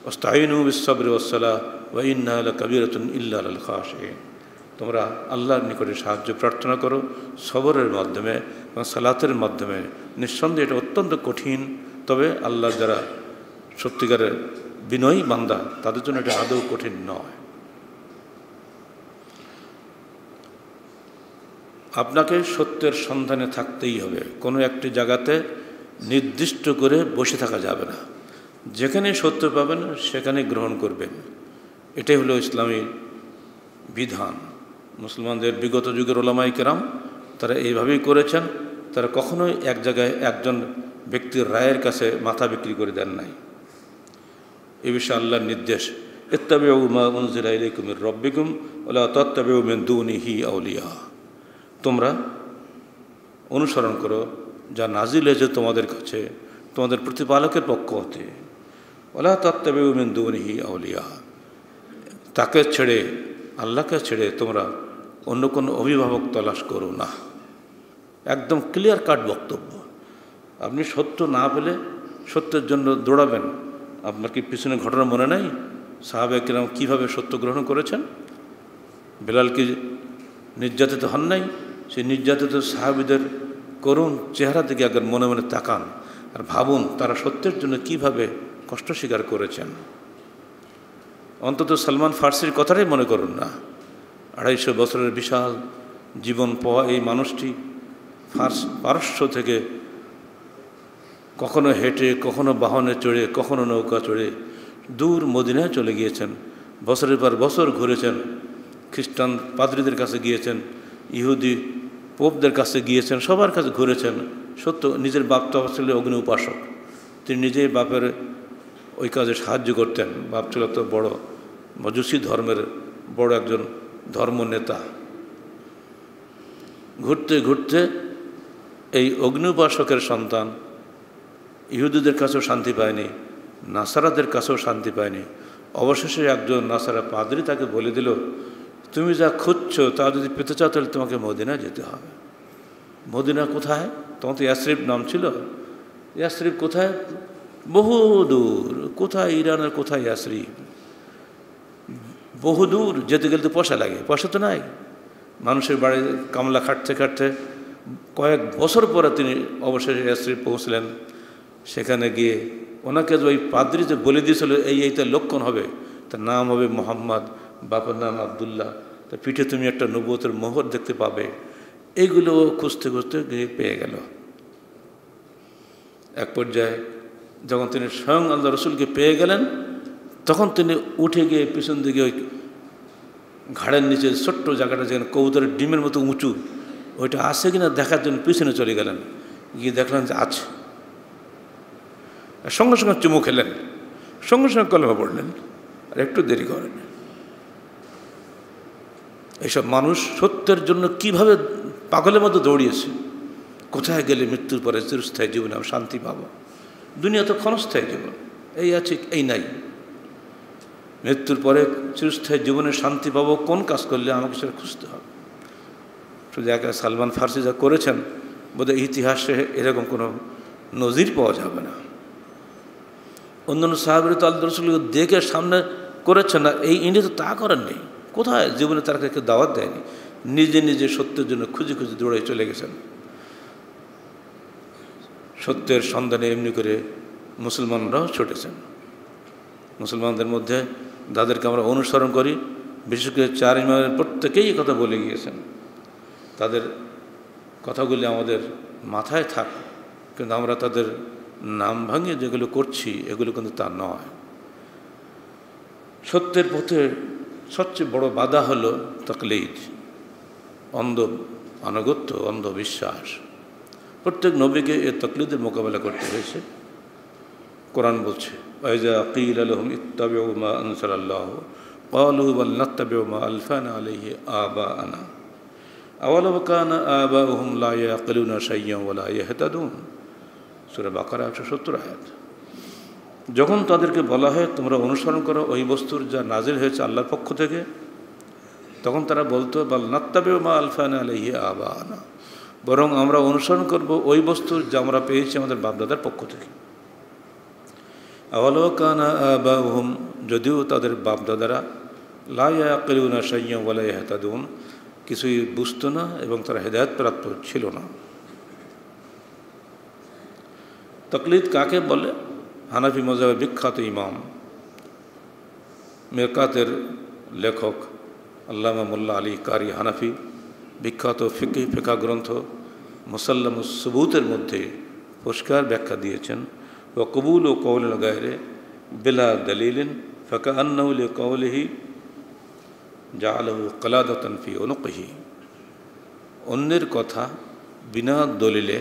ওয়াস্তাঈনু বিস-সাবরি ওয়াস-সালাহ ওয়া ইন্নাহা লাকাবীরাতুন ইল্লা আলাল খাশিঈন। তোমরা আল্লাহর নিকটে সাহায্য প্রার্থনা করো সবরের মাধ্যমে এবং সালাতের মাধ্যমে। নিঃসন্দেহে এটা অত্যন্ত কঠিন, তবে আল্লাহ যারা সত্যিকারের বিনয়ী বান্দা তাদের জন্য এটা আদৌ কঠিন নয়। আপনাকে সত্যের সন্ধানে থাকতেই হবে, কোনো একটি জায়গাতে নির্দিষ্ট করে বসে থাকা যাবে না। যেখানে সত্য পাবেন সেখানে গ্রহণ করবেন, এটাই হলো ইসলামী বিধান। মুসলমানদের বিগত যুগের ওলামায়ে কেরাম তারা এইভাবেই করেছেন। তারা কখনোই এক জায়গায় একজন ব্যক্তির রায়ের কাছে মাথা বিক্রি করে দেন নাই। এ বিষয়ে আল্লাহর নির্দেশ, ইত্তাবিউ মা উনজিলা ইলাইকুম মির রাব্বিকুম ওয়া লা তাত্তাবিউ মিন দুনিহি আউলিয়া। তোমরা অনুসরণ করো যা নাজিল হয়েছে তোমাদের কাছে তোমাদের প্রতিপালকের পক্ষ হতে। ওয়া লা তাত্তাবিউ মিন দুনিহি আউলিয়া, তাকে ছেড়ে আল্লাহকে ছেড়ে তোমরা অন্য কোনো অভিভাবক তালাশ করো না। একদম ক্লিয়ার কাট বক্তব্য। আপনি সত্য না পেলে সত্যের জন্য দৌড়াবেন। আপনার কি পিছনে ঘটনা মনে নাই সাহাবায়ে কেরাম কীভাবে সত্য গ্রহণ করেছেন? বেলাল কি নির্যাতিত হন নাই? সেই নির্যাতিত সাহাবীদের করুণ চেহারা দিকে একবার মনে মনে তাকান আর ভাবুন তারা সত্যের জন্য কীভাবে কষ্ট স্বীকার করেছেন। অন্তত সালমান ফার্সির কথাটাই মনে করুন না। 250 বছরের বিশাল জীবন পাওয়া এই মানুষটি পারস্য থেকে কখনো হেঁটে, কখনো বাহনে চড়ে, কখনো নৌকা চড়ে দূর মদিনায় চলে গিয়েছেন। বছরের পর বছর ঘুরেছেন, খ্রিস্টান পাদ্রীদের কাছে গিয়েছেন, ইহুদি পোপদের কাছে গিয়েছেন, সবার কাছে ঘুরেছেন। সত্য নিজের বাপ তো ছিল অগ্নি উপাসক, তিনি নিজেই বাপের ওই কাজে সাহায্য করতেন। বাপ ছিল তো বড় মজুসি ধর্মের বড় একজন ধর্ম নেতা। ঘুরতে ঘুরতে এই অগ্নি উপাসকের সন্তান ইহুদিদের কাছেও শান্তি পায়নি, নাসারাদের কাছেও শান্তি পায়নি। অবশেষে একজন নাসারা পাদ্রী তাকে বলে দিল, তুমি যা খুঁজছো তা যদি পেতে চাও তাহলে তোমাকে মদিনা যেতে হবে। মদিনা কোথায়? তোমার তো ইয়াসরিব নাম ছিল। ইয়াসরিব কোথায়? বহু দূর। কোথায় ইরানের, কোথায় ইয়াসরিব? বহু দূর যেতে গেলে তো পয়সা লাগে, পয়সা তো নাই। মানুষের বাড়ি কামলা খাটতে খাটতে কয়েক বছর পরে তিনি অবশেষে ইয়াসরিব পৌঁছলেন। সেখানে গিয়ে ওনাকে ওই পাদ্রী যে বলে দিয়েছিল এইটা লক্ষণ হবে, তার নাম হবে মোহাম্মদ, বাবার নাম আবদুল্লাহ, তার পিঠে তুমি একটা নবুয়তের মোহর দেখতে পাবে। এইগুলো খুঁজতে খুঁজতে গিয়ে পেয়ে গেল। এক পর্যায়ে যখন তিনি স্বয়ং আল্লাহ রসুলকে পেয়ে গেলেন, তখন তিনি উঠে গিয়ে পিছন দিকে ওই ঘাড়ের নিচে ছোট্ট জায়গাটা যেখানে কবুতরের ডিমের মতো উঁচু, ওইটা আছে কিনা দেখার জন্য পিছনে চলে গেলেন। গিয়ে দেখলেন যে আছে। সঙ্গে সঙ্গে চুমু খেলেন, সঙ্গে সঙ্গে কলেমা পড়লেন, আর একটু দেরি করেন। এইসব মানুষ সত্যের জন্য কিভাবে পাগলের মতো দৌড়িয়েছে। কোথায় গেলে মৃত্যুর পরে চিরস্থায়ী জীবনে আমি শান্তি পাবো? দুনিয়া তো ক্ষণস্থায়ী জীবন, এই আছে এই নাই। মৃত্যুর পরে চিরস্থায়ী জীবনে শান্তি পাবো কোন কাজ করলে আমাকে সেটা খুঁজতে হবে। শুধু একা সালমান ফার্সি যা করেছেন বোধহয় ইতিহাসে এরকম কোনো নজির পাওয়া যাবে না। অন্যান্য সাহাবীরা তো আল্লাহ রাসূলকে দেখে সামনে করেছেন না, এই ইনি তো তা করেননি। কোথায়? জীবনে তারা কেউ দাওয়াত দেয়নি, নিজে নিজে সত্যের জন্য খুঁজে খুঁজে দৌড়ে চলে গেছেন। সত্যের সন্ধানে এমনি করে মুসলমানরাও ছুটেছেন। মুসলমানদের মধ্যে যাদেরকে আমরা অনুসরণ করি, বিশেষ করে 4 ইমামের প্রত্যেকেই কথা বলে গিয়েছেন। তাদের কথাগুলি আমাদের মাথায় থাক, কিন্তু আমরা তাদের নাম ভাঙিয়ে যেগুলো করছি এগুলো কিন্তু তা নয়। সত্যের পথে সবচেয়ে বড় বাধা হলো তাকলীদ, অন্ধ আনুগত্য, অন্ধবিশ্বাস। প্রত্যেক নবীকে এ তাকলীদের মোকাবেলা করতে হয়েছে। কোরআন বলছে, ওয়াইজা কিলা লাহুম ইত্তাবিউ মা আনজালাল্লাহু ক্বালু বাল নাত্তাবিউ মা আলফানা আলাইহি আবাআনা আওয়ালাউ কানা আবাউহুম লা ইয়াকিলুনা শাইয়্যান ওয়া লা ইয়াহতাদুন। সূরা বাকারা 170 আয়াত। যখন তাদেরকে বলা হয় তোমরা অনুসরণ করো ওই বস্তুর যা নাজিল হয়েছে আল্লাহর পক্ষ থেকে, তখন তারা বলতো বাল নাত্তাবিউ মা আলফানা আলাইহি আবাআনা, বরং আমরা অনুসরণ করব ওই বস্তুর যা আমরা পেয়েছি আমাদের বাপদাদার পক্ষ থেকে। আওয়ালাউ কানা আবাউহুম, যদিও তাদের বাপদাদারা লা ইয়াকিলুনা শাইয়্যান ওয়া লা ইয়াহতাদুন, কিছুই বুঝতো না এবং তারা হেদায়েত প্রাপ্ত ছিল না। তাকলীদ কাকে বলে? হানাফি মাযহাবের বিখ্যাত ইমাম মিরকাতের লেখক আল্লামা মোল্লা আলী কারি হানাফি বিখ্যাত ফিকহ গ্রন্থ মুসাল্লামুস সুবুতের মধ্যে পরিষ্কার ব্যাখ্যা দিয়েছেন, ওয়া কবুল ও কওলিল গায়রে বিলা দলিলিন ফাকান্নাহু লিকাওলিহি জাআলাহু কালাদাতান ফি উনুকিহি। অন্যের কথা বিনা দলিলে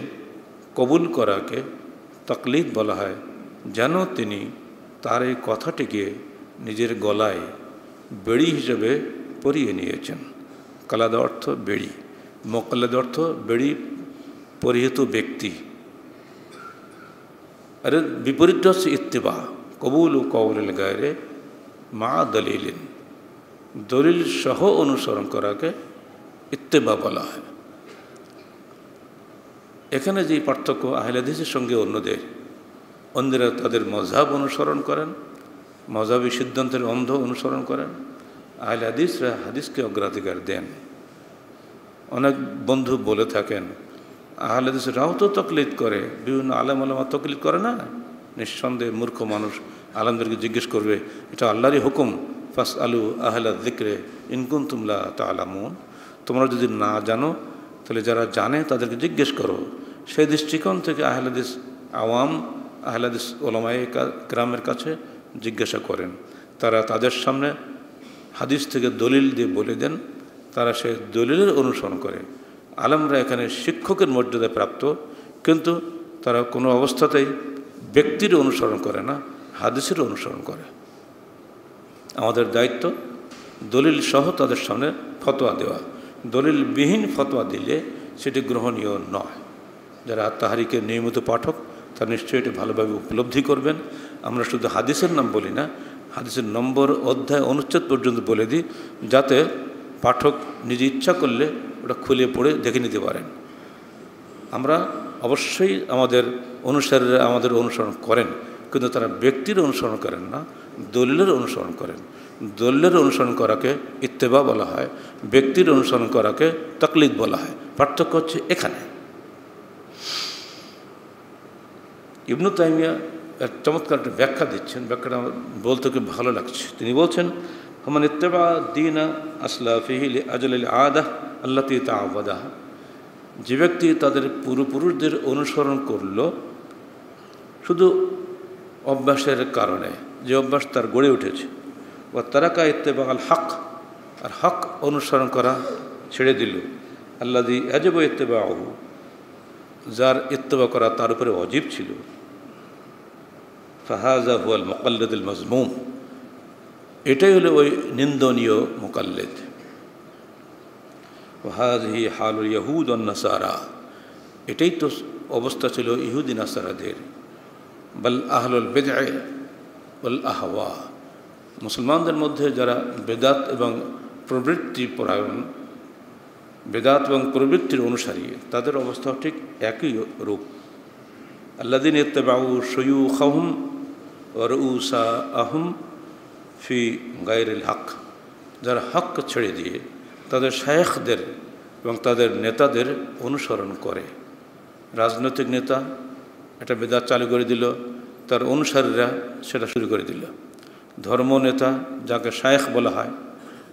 কবুল করাকে তাকলীদ বলা হয়, যেন তিনি তার এই কথাটিকে নিজের গলায় বেড়ি হিসেবে পরিয়ে নিয়েছেন। কালাদা অর্থ বেড়ি, মোকাল্লাদ অর্থ বেড়ি পরিহিত ব্যক্তি। আর বিপরীত হচ্ছে ইত্তিবা, কবুল ও কওলিল গায়রে মা দলিলিন, দলিল সহ অনুসরণ করাকে ইত্তিবা বলা হয়। এখানে যে পার্থক্য আহলে হাদিসের সঙ্গে অন্যরা তাদের মযহাব অনুসরণ করেন, মযহাবী সিদ্ধান্তের অন্ধ অনুসরণ করেন, আহলে হাদিসরা হাদিসকে অগ্রাধিকার দেন। অনেক বন্ধু বলে থাকেন আহলে হাদিসরাও তো তাকলীদ করে, বিভিন্ন আলেম ওলামা তাকলীদ করে না। নিঃসন্দেহে মূর্খ মানুষ আলেমদেরকে জিজ্ঞেস করবে এটা আল্লাহরই হুকুম, ফাসআলু আহলা যিকরি ইন কুনতুম লা তা'লামুন, তোমরা যদি না জানো তাহলে যারা জানে তাদেরকে জিজ্ঞেস করো। সেই দৃষ্টিকোণ থেকে আহলে হাদিস আওয়াম, আহলে হাদিস ওলামায়ে কেরামের কাছে জিজ্ঞাসা করেন, তারা তাদের সামনে হাদিস থেকে দলিল দিয়ে বলে দেন, তারা সেই দলিলের অনুসরণ করে। আলেমরা এখানে শিক্ষকের মর্যাদায় প্রাপ্ত, কিন্তু তারা কোনো অবস্থাতেই ব্যক্তির অনুসরণ করে না, হাদিসের অনুসরণ করে। আমাদের দায়িত্ব দলিল সহ তাদের সামনে ফতোয়া দেওয়া। দলিলবিহীন ফতোয়া দিলে সেটি গ্রহণীয় নয়। যারা তাহরিকের নিয়মিত পাঠক তারা নিশ্চয়ই এটি ভালোভাবে উপলব্ধি করবেন। আমরা শুধু হাদিসের নাম বলি না, হাদিসের নম্বর, অধ্যায়, অনুচ্ছেদ পর্যন্ত বলে দিই, যাতে পাঠক নিজে ইচ্ছা করলে ওটা খুলে পড়ে দেখে নিতে পারেন। আমরা অবশ্যই আমাদের অনুসারীরা আমাদের অনুসরণ করেন, কিন্তু তারা ব্যক্তির অনুসরণ করেন না, দলিলের অনুসরণ করেন। দলিলের অনুসরণ করাকে ইত্তেবা বলা হয়, ব্যক্তির অনুসরণ করাকে তাকলীদ বলা হয়। পার্থক্য হচ্ছে এখানে। ইবনু তাইমিয়া এক চমৎকার একটা ব্যাখ্যা দিচ্ছেন, ব্যাখ্যাটা আমার বলতে খুব ভালো লাগছে। তিনি বলছেন, মান ইত্তাবা দীনা আসলাফিহি লিআজলিল আদাহ আল্লাতী তাআওয়াদাহা, যে ব্যক্তি তাদের পূর্বপুরুষদের অনুসরণ করল শুধু অভ্যাসের কারণে, যে অভ্যাস তার গড়ে উঠেছে, ওয়া তারাকা ইত্তেবা আল হক, আর হক অনুসরণ করা ছেড়ে দিল, আল্লাযী ইয়াজিবু ইত্তেবাউহু, যার ইত্তেবা করা তার উপরে ওয়াজিব ছিল, ফাহাযা হুয়াল মুকাল্লিদুল মাজমুম, এটাই হলো ওই নিন্দনীয় মুকাল্লিদ। ওয়াহাযিহি হালুল ইয়াহুদ ওয়ান নাসারা, এটাই তো অবস্থা ছিল ইহুদি নাসারাদের। বাল আহলুল বিদআ ওয়াল আহওয়া, মুসলমানদের মধ্যে যারা বেদাত এবং প্রবৃত্তি পরায়ণ, বেদাত এবং প্রবৃত্তির অনুসারী, তাদের অবস্থাও ঠিক একই রূপ। আল্লাযীনা ইত্তাবাউ শুয়ুখাহুম ওয়া রুউসাহুম ফি গায়রিল হক, যারা হক ছেড়ে দিয়ে তাদের শায়েখদের এবং তাদের নেতাদের অনুসরণ করে। রাজনৈতিক নেতা একটা বেদাত চালু করে দিল, তার অনুসারীরা সেটা শুরু করে দিল। ধর্ম নেতা, যাকে শায়েখ বলা হয়,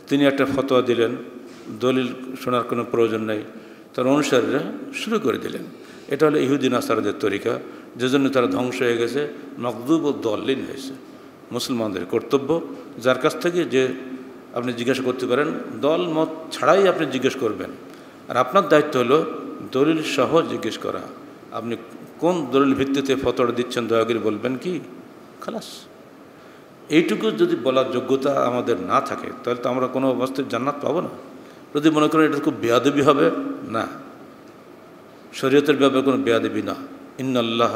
তিনি একটা ফতোয়া দিলেন, দলিল শোনার কোনো প্রয়োজন নেই, তার অনুসারীরা শুরু করে দিলেন। এটা হলো ইহুদি নাসারাদের তরিকা, যে জন্য তারা ধ্বংস হয়ে গেছে, মগদুব ও দল্লিন হয়েছে। মুসলমানদের কর্তব্য যার কাছ থেকে যে আপনি জিজ্ঞাসা করতে পারেন, দল মত ছাড়াই আপনি জিজ্ঞেস করবেন। আর আপনার দায়িত্ব হলো দলিল সহ জিজ্ঞেস করা। আপনি কোন দলিল ভিত্তিতে ফতোয়া দিচ্ছেন দয়া করে বলবেন কি, খালাস। এইটুকু যদি বলার যোগ্যতা আমাদের না থাকে তাহলে তো আমরা কোনো অবস্থায় জান্নাত পাবো না। যদি মনে করেন এটা খুব বেয়াদবি হবে, না, শরীয়তের ব্যাপারে কোনো বেয়াদবি না। ইন্নাল্লাহ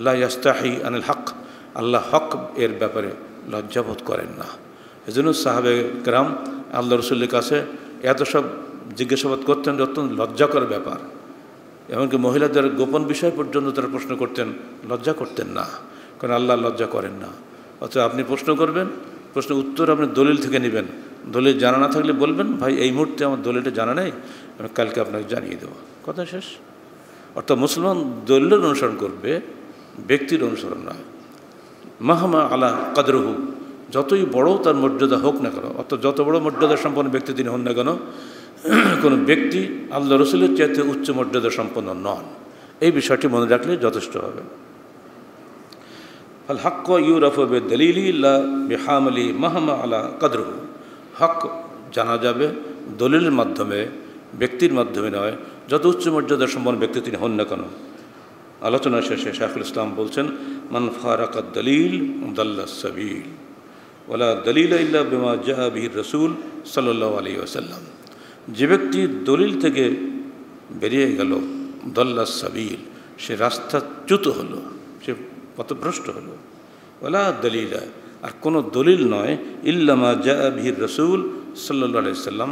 লা ইয়াস্তাহি আনিল হক, আল্লাহ হক এর ব্যাপারে লজ্জাবোধ করেন না। এজন্য সাহাবে কেরাম আল্লাহ রসুলের কাছে এত সব জিজ্ঞাসাবাদ করতেন, অত্যন্ত লজ্জাকর ব্যাপার। এমনকি মহিলাদের গোপন বিষয় পর্যন্ত তারা প্রশ্ন করতেন, লজ্জা করতেন না, কারণ আল্লাহ লজ্জা করেন না। অথচ আপনি প্রশ্ন করবেন, প্রশ্নের উত্তর আপনি দলিল থেকে নেবেন। দলিল জানা না থাকলে বলবেন, ভাই এই মুহূর্তে আমার দলিলটা জানা নেই, আমি কালকে আপনাকে জানিয়ে দেবো, কথা শেষ। অর্থাৎ মুসলমান দলিলের অনুসরণ করবে, ব্যক্তির অনুসরণ নয়। মাহমা আলা কাদরহু, যতই বড় তার মর্যাদা হোক না কেন, অর্থাৎ যত বড় মর্যাদা সম্পন্ন ব্যক্তি তিনি হন না কেন, কোনো ব্যক্তি আল্লাহ রসুলের চাইতে উচ্চ মর্যাদা সম্পন্ন নন। এই বিষয়টি মনে রাখলে যথেষ্ট হবে। আল হক ইউরাফু বিদলিলি লা বিহামলি মাহমা আলা কাদরহু, হক জানা যাবে দলিলের মাধ্যমে, ব্যক্তির মাধ্যমে নয়, যত উচ্চ মর্যাদা সম্পন্ন ব্যক্তি তিনি হন না কেন। আলোচনা শেষে শাইখুল ইসলাম বলছেন, মান ফারাকাদ দলিল দাল্লাস সাবিল ওয়ালা দলিল ইল্লা বিমা জাআ বিহি রাসূল সাল্লাল্লাহু আলাইহি ওয়াসাল্লাম। যে ব্যক্তি দলিল থেকে বেরিয়ে গেল, দাল্লাস সাবিল, সে রাস্তাচ্যুত হলো, সে পথভ্রষ্ট হলো। ওয়ালা দলিলা, আর কোনো দলিল নয়, ইল্লা মা জাআ বিহি রাসূল সাল্লাল্লাহু আলাইহি ওয়াসাল্লাম,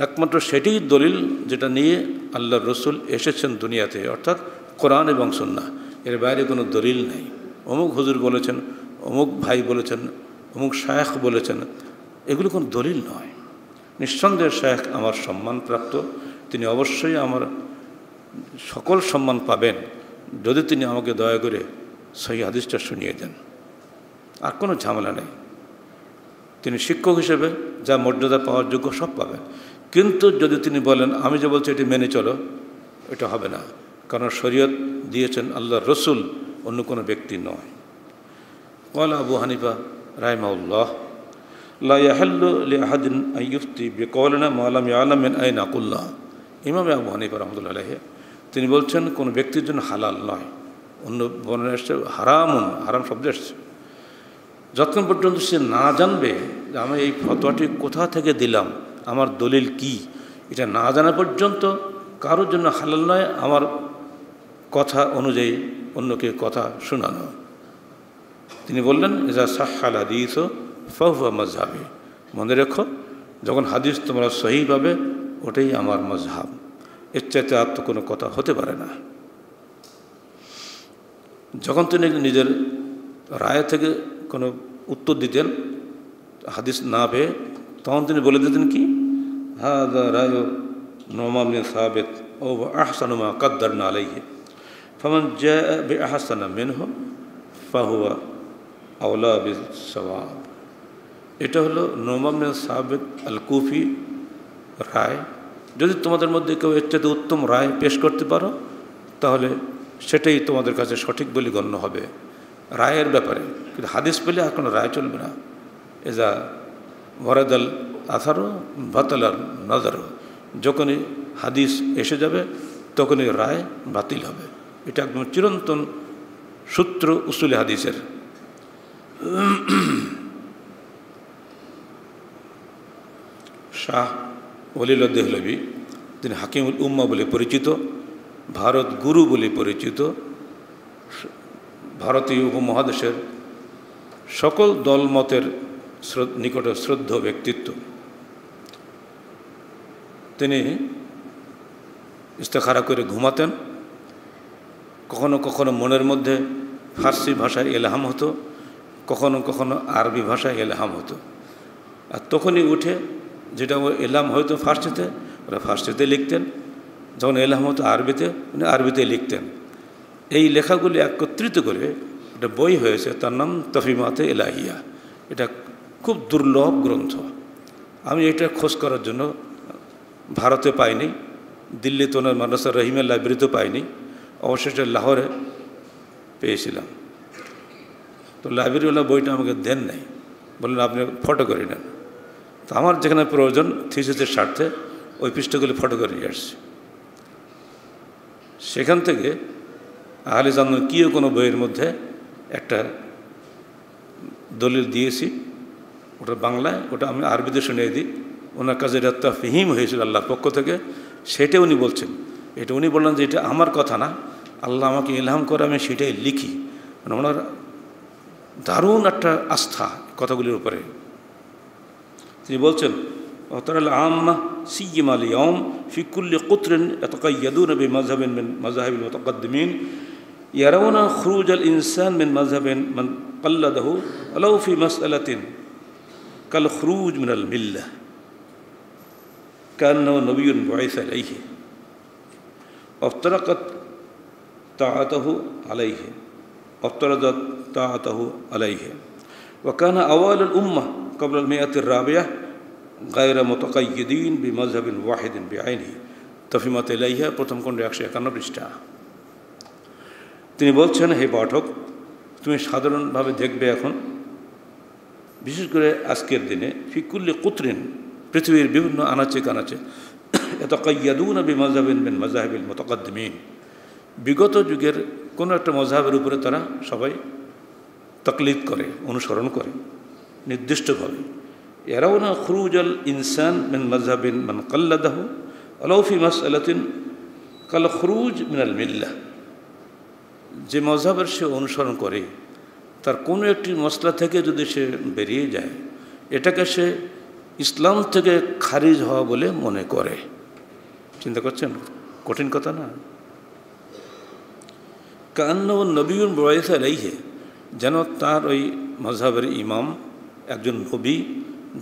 একমাত্র সেটিই দলিল যেটা নিয়ে আল্লাহর রসুল এসেছেন দুনিয়াতে, অর্থাৎ কোরআন এবং সুন্নাহ। এর বাইরে কোনো দলিল নেই। অমুক হুজুর বলেছেন, অমুক ভাই বলেছেন, অমুক শায়েখ বলেছেন, এগুলো কোনো দলিল নয়। নিঃসন্দেহে শায়েখ আমার সম্মানপ্রাপ্ত, তিনি অবশ্যই আমার সকল সম্মান পাবেন যদি তিনি আমাকে দয়া করে সহিহ হাদিসটা শুনিয়ে দেন। আর কোনো ঝামেলা নেই। তিনি শিক্ষক হিসেবে যা মর্যাদা পাওয়ার যোগ্য সব পাবেন। কিন্তু যদি তিনি বলেন আমি যে বলছি এটি মেনে চলো, এটা হবে না, কারণ শরীয়ত দিয়েছেন আল্লাহর রসুল, অন্য কোনো ব্যক্তি নয়। ক্বালা আবু হানিফা রাহিমাহুল্লাহ, লা ইয়াহিল্লু লিআহাদিন আন ইফতি বিকওলিনা মা লাম ইয়ালাম মিন আইনা কুল্লাহ। ইমাম আবু হানিফা রাহমাতুল্লাহ আলাইহি তিনি বলছেন, কোনো ব্যক্তির জন্য হালাল নয়, অন্য বর্ণনা এসছে হারামুন, হারাম শব্দ এসছে, যতক্ষণ পর্যন্ত সে না জানবে যে আমি এই ফতোয়াটি কোথা থেকে দিলাম, আমার দলিল কি, এটা না জানা পর্যন্ত কারোর জন্য হালাল নয় আমার কথা অনুযায়ী অন্যকে কথা শোনানো। তিনি বললেন, ইজা সাহহাল হাদিস ফাহুয়া মাজহাবি, মনে রেখো যখন হাদিস তোমরা সহি পাবে ওটাই আমার মাজহাব, এর চাইতে আর তো কোনো কথা হতে পারে না। যখন তিনি নিজের রায় থেকে কোনো উত্তর দিতেন হাদিস না পেয়ে, তখন তিনি বলে দিতেন কি, হাযা রায়ু নুমান বিন সাবিত ও আহসানু মা কাদ্দারনা আলাইহি ফামান জাআ বিআহসানা মিনহু ফাহুয়া আওলা বিস-সাওয়াব। এটা হলো নুমান বিন সাবিত আল কুফি রায়। যদি তোমাদের মধ্যে কেউ এর চাইতে উত্তম রায় পেশ করতে পারো তাহলে সেটাই তোমাদের কাছে সঠিক বলে গণ্য হবে রায়ের ব্যাপারে। কিন্তু হাদিস পেলে আর কোনো রায় চলবে না। এজা ওয়ারাদাল আসারও বাতালার নজরও, যখনই হাদিস এসে যাবে তখনই রায় বাতিল হবে। এটা একদম চিরন্তন সূত্র উসুলে হাদিসের। শাহ ওলিউল্লাহ দেহলভী, তিনি হাকিমুল উম্মা বলে পরিচিত, ভারত গুরু বলে পরিচিত, ভারতীয় উপমহাদেশের সকল দলমতের নিকটে শ্রদ্ধেয় ব্যক্তিত্ব। তিনি ইস্তেখারা করে ঘুমাতেন। কখনো কখনো মনের মধ্যে ফার্সি ভাষায় এলহাম হতো, কখনো কখনো আরবি ভাষায় এলহাম হতো। আর তখনই উঠে যেটা ও এলহাম হয়তো ফার্সিতে, ওরা ফার্সিতে লিখতেন, যখন এলহাম হতো আরবিতে, উনি আরবিতে লিখতেন। এই লেখাগুলি একত্রিত করে একটা বই হয়েছে, তার নাম তফিমাতে এলাহিয়া। এটা খুব দুর্লভ গ্রন্থ। আমি এটা খোঁজ করার জন্য ভারতে পাইনি, দিল্লিতে ওনার মাদ্রাসা রহিমের লাইব্রেরিতেও পাইনি, অবশেষে লাহোরে পেয়েছিলাম। তো লাইব্রেরিওয়ালা বইটা আমাকে দেন নাই, বললেন আপনি ফটো করে নেন। তো আমার যেখানে প্রয়োজন থিসিসের স্বার্থে ওই পৃষ্ঠাগুলি ফটো করে নিয়ে আসছি। সেখান থেকে আহলে জান্নাত কিও কোনো বইয়ের মধ্যে একটা দলিল দিয়েছি, ওটা বাংলায়, ওটা আমি আরবিতে শুনিয়ে দিই। ওনার কাছে এটা তাফহিম হয়েছিল আল্লাহর পক্ষ থেকে, সেটা উনি বলছেন। এটা উনি বললেন যে এটা আমার কথা না, আল্লাহ আমাকে ইলহাম করে আমি সেটাই লিখি। মানে ওনার দারুণ একটা আস্থা কথাগুলির উপরে। তিনি বলছেন তারাল আম্মা সিয়্যিমা আল ইয়াওম ফি কুল্লি কুতরিন ইয়াতাকায়্যাদুনা বিমাযহাবিন মিন মাযাহিবিল মুতাকাদ্দিমিন ইয়ারাউনা খুরুজ আল ইনসান মিন মাযহাবিন মান কাল্লাদাহু ওয়ালাউ ফি মাসআলাতিন কাল খুরুজ মিনাল মিল্লাহ কান্নাহু নবিয়্যুন বুইসা আলাইহি আফতারাকাত তাআতাহু আলাইহি আফতারাদাত তাআতাহু আলাইহি ওয়া কানা আওয়ালুল উম্মাহ ক্বাবলা আল মিআতির রাবিআহ গায়রা মুতাকায়্যিদিন বিমাযহাবিন ওয়াহিদিন বিআইনিহি তফহিমাত ইলাইহা প্রথম খণ্ড 151 পৃষ্ঠা। তিনি বলছেন, হে পাঠক, তুমি সাধারণভাবে দেখবে এখন, বিশেষ করে আজকের দিনে, ফি কুল্লি কুতরিন পৃথিবীর বিভিন্ন আনাচে কানাচে ইয়াতাকায়্যাদুনা বিমাযহাবিন মিন মাযাহিবিল মুতাকাদ্দিমিন বিগত যুগের কোনো একটা মযহাবের উপরে তারা সবাই তাকলিদ করে, অনুসরণ করে নির্দিষ্টভাবে। ইয়ারাউনা খুরুজাল ইনসান মিন মাযহাবিন মান কাল্লাদাহু ওয়ালাউ ফি মাসআলাতিন কাল খুরুজ মিনাল মিল্লাহ। যে মযহাবের সে অনুসরণ করে তার কোনো একটি মসলা থেকে যদি সে বেরিয়ে যায়, এটাকে সে ইসলাম থেকে খারিজ হওয়া বলে মনে করে। চিন্তা করছেন, কঠিন কথা না? কান্নাহু নবিয়্যুন বুইসা আলাইহি, যেন তার ওই মযহাবের ইমাম একজন নবী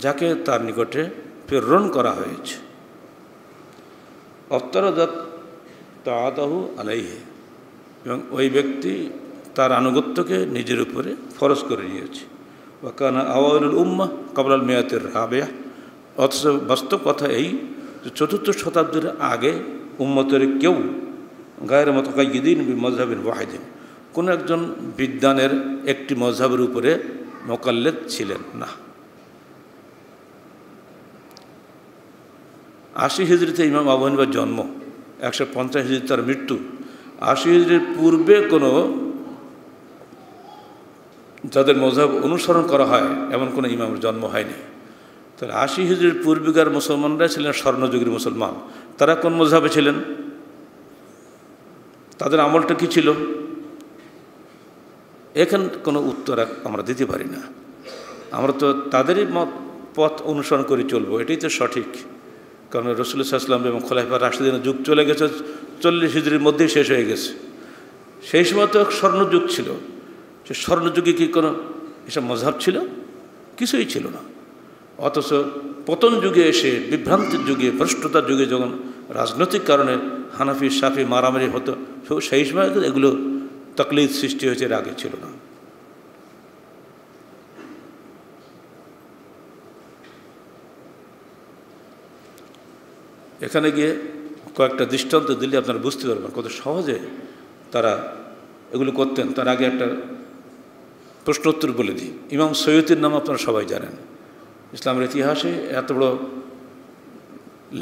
যাকে তার নিকটে প্রেরণ করা হয়েছে। আফতারাদাত তাআতাহু আলাইহি, এবং ওই ব্যক্তি তার আনুগত্যকে নিজের উপরে ফরজ করে নিয়েছে। ওয়া কানা আওয়ালুল উম্মাহ ক্বাবলা আল মিআতির রাবিআহ, অথচ বাস্তব কথা এই যে 4th শতাব্দীর আগে উম্মতের কেউ গায়রা মুতাকায়্যিদিন বিমাযহাবিন ওয়াহিদিন, কোনো একজন বিদ্বানের একটি মযহাবের উপরে মোকাল্লেদ ছিলেন না। 80 হিজরিতে ইমাম আবু হানিফার জন্ম, 150 হিজরিতে তার মৃত্যু। 80 হিজরির পূর্বে কোনো যাদের মযহাব অনুসরণ করা হয় এমন কোনো ইমামের জন্ম হয়নি। তাহলে 80 হিজরির পূর্বিকার মুসলমানরা ছিলেন স্বর্ণযুগের মুসলমান। তারা কোন মযহাবে ছিলেন? তাদের আমলটা কী ছিল? এখন কোনো উত্তর আমরা দিতে পারি না। আমরা তো তাদেরই পথ অনুসরণ করে চলবো, এটাই তো সঠিক। কারণ রাসূলুল্লাহ সাল্লাল্লাহু আলাইহি ওয়াসাল্লাম এবং খোলাফায়ে রাশিদিনের যুগ চলে গেছে, 40 হিজরির মধ্যেই শেষ হয়ে গেছে। সেই সময় তো স্বর্ণযুগ ছিল। সে স্বর্ণযুগে কি কোনো এসব মযহাব ছিল? কিছুই ছিল না। অথচ পতন যুগে এসে, বিভ্রান্তির যুগে, ভ্রষ্টতার যুগে যখন রাজনৈতিক কারণে হানাফি শাফি মারামারি হতো, সেই সময় এগুলো তাকলিদ সৃষ্টি হয়েছে, এর আগে ছিল না। এখানে গিয়ে কয়েকটা দৃষ্টান্ত দিলে আপনারা বুঝতে পারবেন কত সহজে তারা এগুলো করতেন। তার আগে একটা প্রশ্নোত্তর বলে দিই। ইমাম সৈয়দীর নাম আপনারা সবাই জানেন। ইসলামের ইতিহাসে এত বড়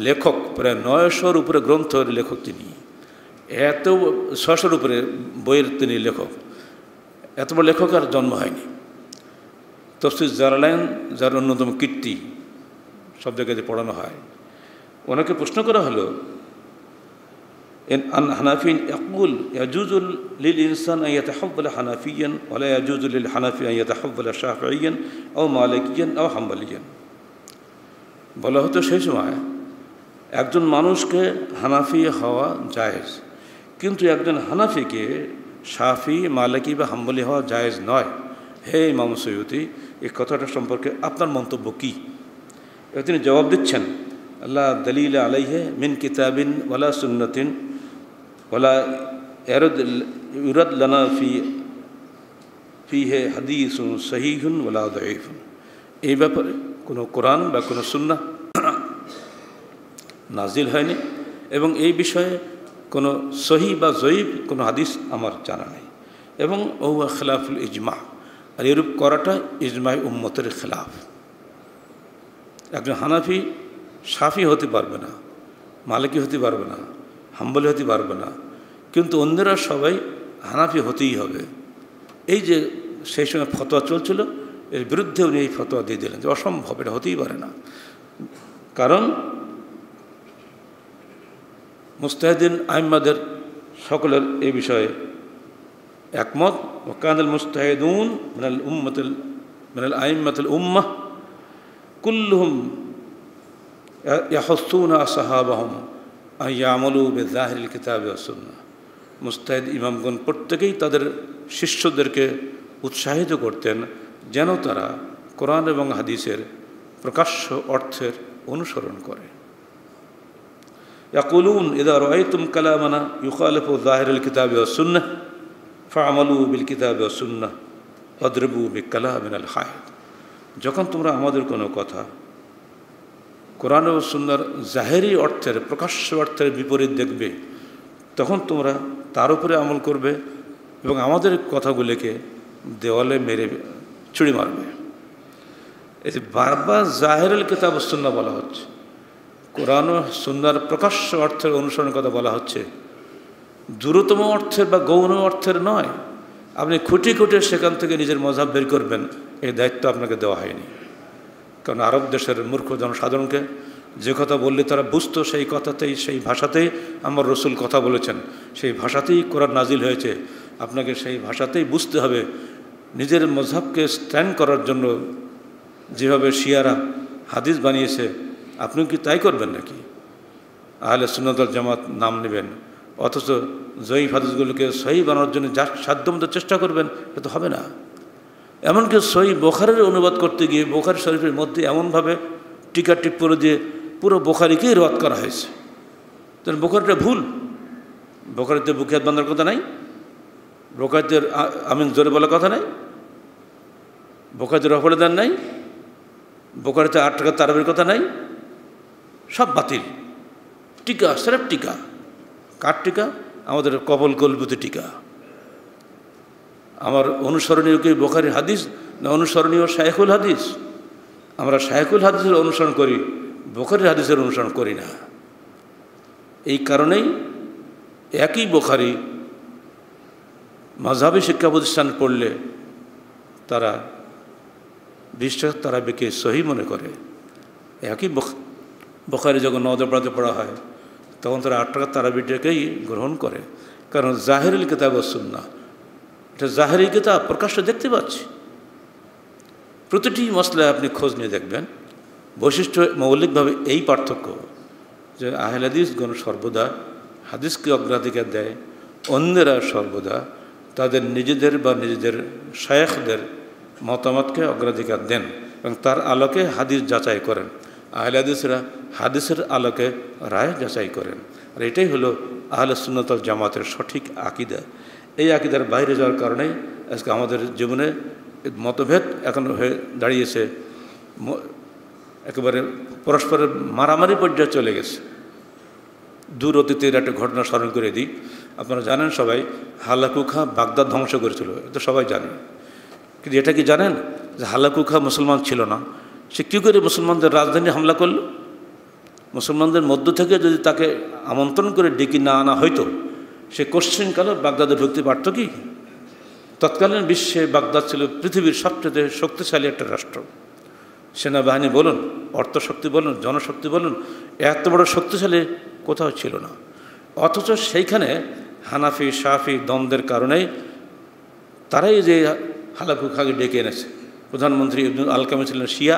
লেখক, প্রায় 900-র উপরে গ্রন্থের লেখক তিনি। 600-র উপরে বইয়ের তিনি লেখক। এত বড় লেখক আর জন্ম হয়নি। তাফসীর জালালাইন যার অন্যতম কীর্তি, সব জায়গাতে পড়ানো হয়। ওনাকে প্রশ্ন করা হলো, আন হানাফিন ইয়াকুল ইয়াজুজু লিল ইনসান আন ইয়াতাহাওয়ালা হানাফিয়ান ওয়া লা ইয়াজুজু লিল হানাফি আন ইয়াতাহাওয়ালা শাফিঈয়ান আও মালিকিয়ান আও হাম্বলিয়ান। বলা হতো সেই সময় একজন মানুষকে হানাফি হওয়া জায়েজ, কিন্তু একজন হানাফিকে শাফি, মালিকি বা হাম্বলি হওয়া জায়েজ নয়। হে ইমাম সৈয়দী, এই কথাটা সম্পর্কে আপনার মন্তব্য কী? তিনি জবাব দিচ্ছেন, আল্লাহ দলিল আলাইহে মিন কিতাবিন ওয়ালা সুন্নাতিন ওয়ালা ইউরাদ লানা ফিহে হাদিসুন সহিহুন ওয়ালা দাঈফুন। এই ব্যাপারে কোনো কোরআন বা কোনো সুন্নাহ নাজিল হয়নি এবং এই বিষয়ে কোনো সহি বা জয়ীফ কোনো হাদিস আমার জানা নেই। এবং ওয়া খিলাফুল ইজমা, আর এরূপ করাটা ইজমাই উম্মতের খেলাফ। একজন হানাফি শাফি হতে পারবে না, মালিকি হতে পারবে না, হাম্বলি হতে পারবে না, কিন্তু অন্যরা সবাই হানাফি হতেই হবে। এই যে সেই সময় ফতোয়া চলছিল, এর বিরুদ্ধে উনি এই ফতোয়া দিয়ে দিলেন যে অসম্ভব, এটা হতেই পারে না। কারণ মুস্তাহিদিন আইম্মাদের সকলের এই বিষয়ে একমত। ওয়াকানাল মুস্তাহিদুন মিনাল আইম্মাতিল উম্মাহ কুল্লুহুম ইয়াহুসসুনা আসহাবাহুম আন ইয়ামালু বিযাহিরিল কিতাবি ওয়াস সুন্নাহ। মুস্তাহিদ ইমামগণ প্রত্যেকেই তাদের শিষ্যদেরকে উৎসাহিত করতেন যেন তারা কোরআন এবং হাদিসের প্রকাশ্য অর্থের অনুসরণ করে। ইয়াকুলুন ইযা রাআইতুম কালামানা ইউখালিফু যাহিরিল কিতাবি ওয়াস সুন্নাহ ফা'মালু বিল কিতাবি ওয়াস সুন্নাহ ওয়াদরিবু বিকালামিনাল হায়াত। যখন তোমরা আমাদের কোনো কথা কোরআন ও সুন্নাহর জাহেরি অর্থের প্রকাশ্য অর্থের বিপরীত দেখবে, তখন তোমরা তার উপরে আমল করবে এবং আমাদের কথাগুলিকে দেওয়ালে মেরে ছুরি মারবে। এই যে বারবার জাহেরুল কিতাব ওয়াস সুন্নাহ বলা হচ্ছে, কোরআন ও সুন্নাহর প্রকাশ্য অর্থের অনুসরণের কথা বলা হচ্ছে, দূরতম অর্থের বা গৌণ অর্থের নয়। আপনি খুঁটি খুঁটে সেখান থেকে নিজের মযহাব বের করবেন, এই দায়িত্ব আপনাকে দেওয়া হয়নি। কারণ আরব দেশের মূর্খ জনসাধারণকে যে কথা বললে তারা বুঝতো, সেই কথাতেই সেই ভাষাতেই আমার রসুল কথা বলেছেন, সেই ভাষাতেই কোরআন নাজিল হয়েছে, আপনাকে সেই ভাষাতেই বুঝতে হবে। নিজের মযহাবকে স্ট্যান্ড করার জন্য যেভাবে শিয়ারা হাদিস বানিয়েছে, আপনি কি তাই করবেন নাকি? আহলে সুন্নাত ওয়াল জামাত নাম নেবেন, অথচ জয়ীফ হাদিসগুলোকে সহি বানানোর জন্য যার সাধ্যমতো চেষ্টা করবেন, এটা তো হবে না। এমনকি সহি বুখারীর অনুবাদ করতে গিয়ে বুখারী শরীফের মধ্যে এমনভাবে টিকা টিপ্পনী দিয়ে পুরো বুখারীকেই রদ করা হয়েছে। তাহলে বুখারীটা ভুল। বুখারীতে বুকিয়াত বান্ধার কথা নাই, বুখারীতে আমিন জোরে বলার কথা নাই, বুখারীতে রফল দান নাই, বুখারীতে 8 টাকা তারাবির কথা নাই, সব বাতিল। টিকা স্রেফ টিকা। কার টিকা? আমাদের কপল কল্পিত টিকা। আমার অনুসরণীয় কি বুখারীর হাদিস না অনুসরণীয় শায়খুল হাদিস? আমরা শায়খুল হাদিসের অনুসরণ করি, বুখারীর হাদিসের অনুসরণ করি না। এই কারণেই একই বুখারী মাযহাবী শিক্ষা প্রতিষ্ঠান পড়লে তারা বিশ্বাস তারা বেকে সহি মনে করে। একই বুখারী যখন নওয়াজে পড়া হয় তখন তারা 8 টাকা তারাবিটাকেই গ্রহণ করে, কারণ জাহেরুল কিতাব ওয়াস সুন্নাহ, এটা জাহেরি কিতাব, প্রকাশ্য দেখতে পাচ্ছি। প্রতিটি মসলায় আপনি খোঁজ নিয়ে দেখবেন, বৈশিষ্ট্য মৌলিকভাবে এই পার্থক্য যে আহলে হাদিসগণ সর্বদা হাদিসকে অগ্রাধিকার দেয়, অন্যরা সর্বদা তাদের নিজেদের বা নিজেদের শায়েখদের মতামতকে অগ্রাধিকার দেন এবং তার আলোকে হাদিস যাচাই করেন। আহলে হাদিসরা হাদিসের আলোকে রায় যাচাই করেন। আর এটাই হলো আহলে সুন্নাত ওয়াল জামাতের সঠিক আকীদা। এই আকীদার বাইরে যাওয়ার কারণেই আজকে আমাদের জীবনে মতভেদ এখন হয়ে দাঁড়িয়েছে, একেবারে পরস্পরের মারামারি পর্যায়ে চলে গেছে। দূর অতীতের একটা ঘটনা স্মরণ করে দিই। আপনারা জানেন সবাই, হালাকু খাঁ বাগদাদ ধ্বংস করেছিল, এটা সবাই জানে। কিন্তু এটা কি জানেন যে হালাকু খাঁ মুসলমান ছিল না? সে কী করে মুসলমানদের রাজধানী হামলা করল? মুসলমানদের মধ্য থেকে যদি তাকে আমন্ত্রণ করে ডেকে না আনা হয়তো, সে কোশ্চিনকালে বাগদাদে ঢুকতে পারত কি? তৎকালীন বিশ্বে বাগদাদ ছিল পৃথিবীর সবচেয়ে শক্তিশালী একটা রাষ্ট্র। সেনাবাহিনী বলুন, অর্থশক্তি বলুন, জনশক্তি বলুন, এত বড় শক্তিশালী কোথাও ছিল না। অথচ সেইখানে হানাফি শাফি দ্বন্দ্বের কারণেই তারাই যে হালাকু খাঁকে ডেকে এনেছে। প্রধানমন্ত্রী ইবনুল আলকামী ছিলেন শিয়া,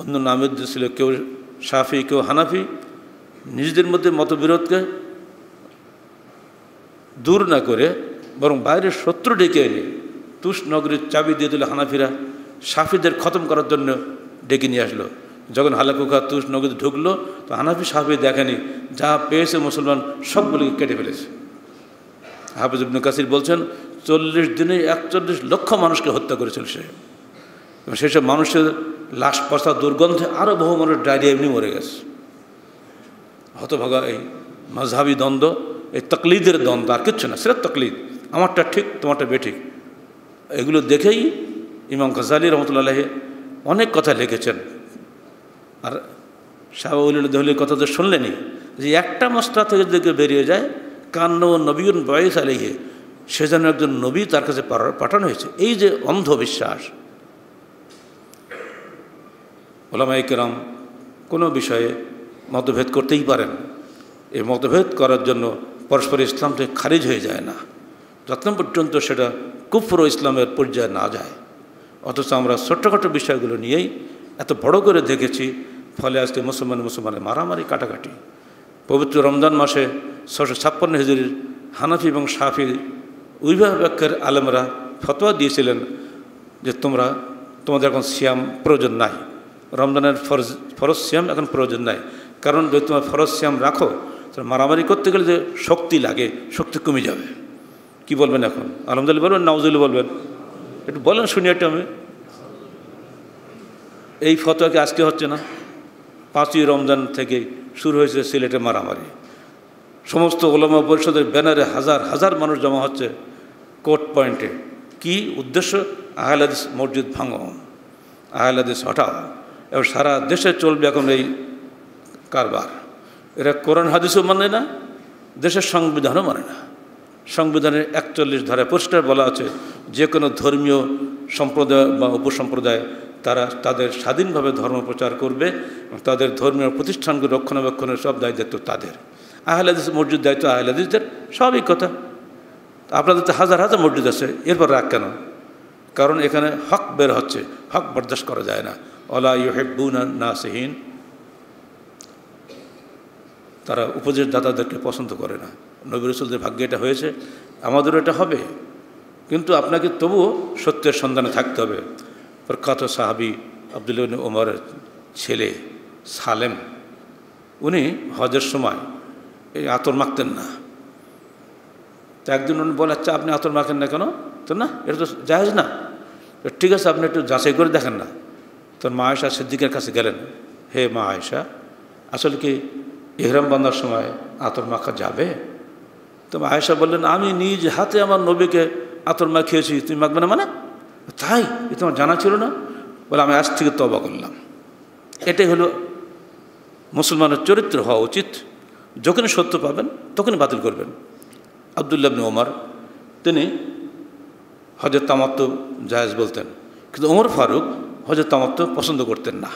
অন্য নামের ছিল কেউ শাফি কেউ হানাফি। নিজেদের মধ্যে মতবিরোধকে দূর না করে বরং বাইরের শত্রু ডেকে এনে তুষ নগরীর চাবি দিয়ে দিল হানাফিরা, শাফিদের খতম করার জন্য ডেকে নিয়ে আসলো। যখন হালাকু খাঁ তুষ নগরীতে ঢুকলো তো হানাফি শাফি দেখেনি, যা পেয়েছে মুসলমান সবগুলিকে কেটে ফেলেছে। হাফিজ ইবনে কাসির বলছেন 40 দিনে 41 লক্ষ মানুষকে হত্যা করেছিল সে। এবং সেসব মানুষের লাশ পচা দুর্গন্ধে আরও বহু মানুষ ডায়রিয়া এমনি মরে গেছে। হতভাগা এই মাযহাবী দ্বন্দ্ব, এই তাকলিদের দ্বন্দ্ব, আর কিচ্ছু না, সেটা তাকলিদ, আমারটা ঠিক তোমারটা বেঠিক। এগুলো দেখেই ইমাম গাজ্জালী রহমতুল্লাহ আলাইহি অনেক কথা লিখেছেন। আর শাহ ওয়ালিউল্লাহ দেহলির কথা তো শুনলেনি, যে একটা মসলা থেকে যদি বেরিয়ে যায়, কান্ন নবীন বয়েস আলাইহি, সে যেন একজন নবী তার কাছে পাঠানো হয়েছে। এই যে অন্ধবিশ্বাস, উলামায়ে কেরাম কোনো বিষয়ে মতভেদ করতেই পারেন, এই মতভেদ করার জন্য পরস্পর ইসলাম থেকে খারিজ হয়ে যায় না, যতক্ষণ পর্যন্ত সেটা কুফর ও ইসলামের পর্যায়ে না যায়। অথচ আমরা ছোট্টখাটো বিষয়গুলো নিয়েই এত বড় করে দেখেছি, ফলে আজকে মুসলমানের মারামারি কাটাকাটি। পবিত্র রমজান মাসে 656 হিজরির হানাফি এবং শাফি উভয় পক্ষের আলেমরা ফতোয়া দিয়েছিলেন যে তোমাদের এখন সিয়াম প্রয়োজন নাই, রমজানের ফরজ সিয়াম এখন প্রয়োজন নাই। কারণ যদি তোমার ফরজ সিয়াম রাখো, মারামারি করতে গেলে যে শক্তি লাগে, শক্তি কমে যাবে। কি বলবেন এখন? আলহামদুলিল্লাহ বলবেন, নাউজুবিল্লাহ বলবেন? একটু বলেন শুনি একটা। আমি এই ফতোয়া কি আজকে হচ্ছে না? 5ই রমজান থেকে শুরু হয়েছে সিলেটে মারামারি। সমস্ত ওলামা পরিষদের ব্যানারে হাজার হাজার মানুষ জমা হচ্ছে কোর্ট পয়েন্টে। কি উদ্দেশ্য? আহলে হাদিস মসজিদ ভাঙো, আহলে হাদিস হটাও। এবং সারা দেশে চলবে এখন এই কারবার। এরা কোরআন হাদিসও মানে না, দেশের সংবিধানও মানে না। সংবিধানের 41 ধারায় পরিষ্কার বলা আছে, যে কোনো ধর্মীয় সম্প্রদায় বা উপসম্প্রদায় তারা তাদের স্বাধীনভাবে ধর্ম প্রচার করবে এবং তাদের ধর্মীয় প্রতিষ্ঠানগুলো রক্ষণাবেক্ষণের সব দায়িত্ব তাদের। আহলে হাদিস মসজিদ দায়িত্ব আহলে হাদিসদের, সবই কথা। আপনাদের তো হাজার হাজার মসজিদ আছে, এরপর রাগ কেন? কারণ এখানে হক বের হচ্ছে, হক বরদাস্ত করা যায় না। ওয়ালা ইউহিব্বুনা নাসিহিন, তারা উপদেশদাতাদেরকে পছন্দ করে না। নবী রাসূলদের ভাগ্যে এটা হয়েছে, আমাদেরও এটা হবে। কিন্তু আপনাকে তবুও সত্যের সন্ধানে থাকতে হবে। প্রখ্যাত সাহাবী আব্দুল্লাহ ইবনে ওমরের ছেলে সালেম, উনি হজের সময় এই আতর মাখতেন না। তো একদিন উনি বলে, আচ্ছা আপনি আতর মাখেন না কেন? তো না, এটা তো জায়েজ না। ঠিক আছে, আপনি একটু যাচাই করে দেখেন না। তোর মা আয়েশা সিদ্দিকের কাছে গেলেন, হে মা আয়েশা, আসলে কি ইহরাম বাঁধার সময় আতর মাখা যাবে? তো মা আয়েশা বললেন, আমি নিজ হাতে আমার নবীকে আতর মাখিয়েছি, তুমি মাখবে না মানে? তাই? এ তোমার জানা ছিল না? বলে, আমি আজ থেকে তওবা করলাম। এটাই হলো মুসলমানের চরিত্র হওয়া উচিত। যখনই সত্য পাবেন তখনই বাতিল করবেন। আব্দুল্লাহ ইবনে ওমর তিনি হজের তামাত্তু জায়েজ বলতেন, কিন্তু ওমর ফারুক হজের তামাত্তু পছন্দ করতেন না।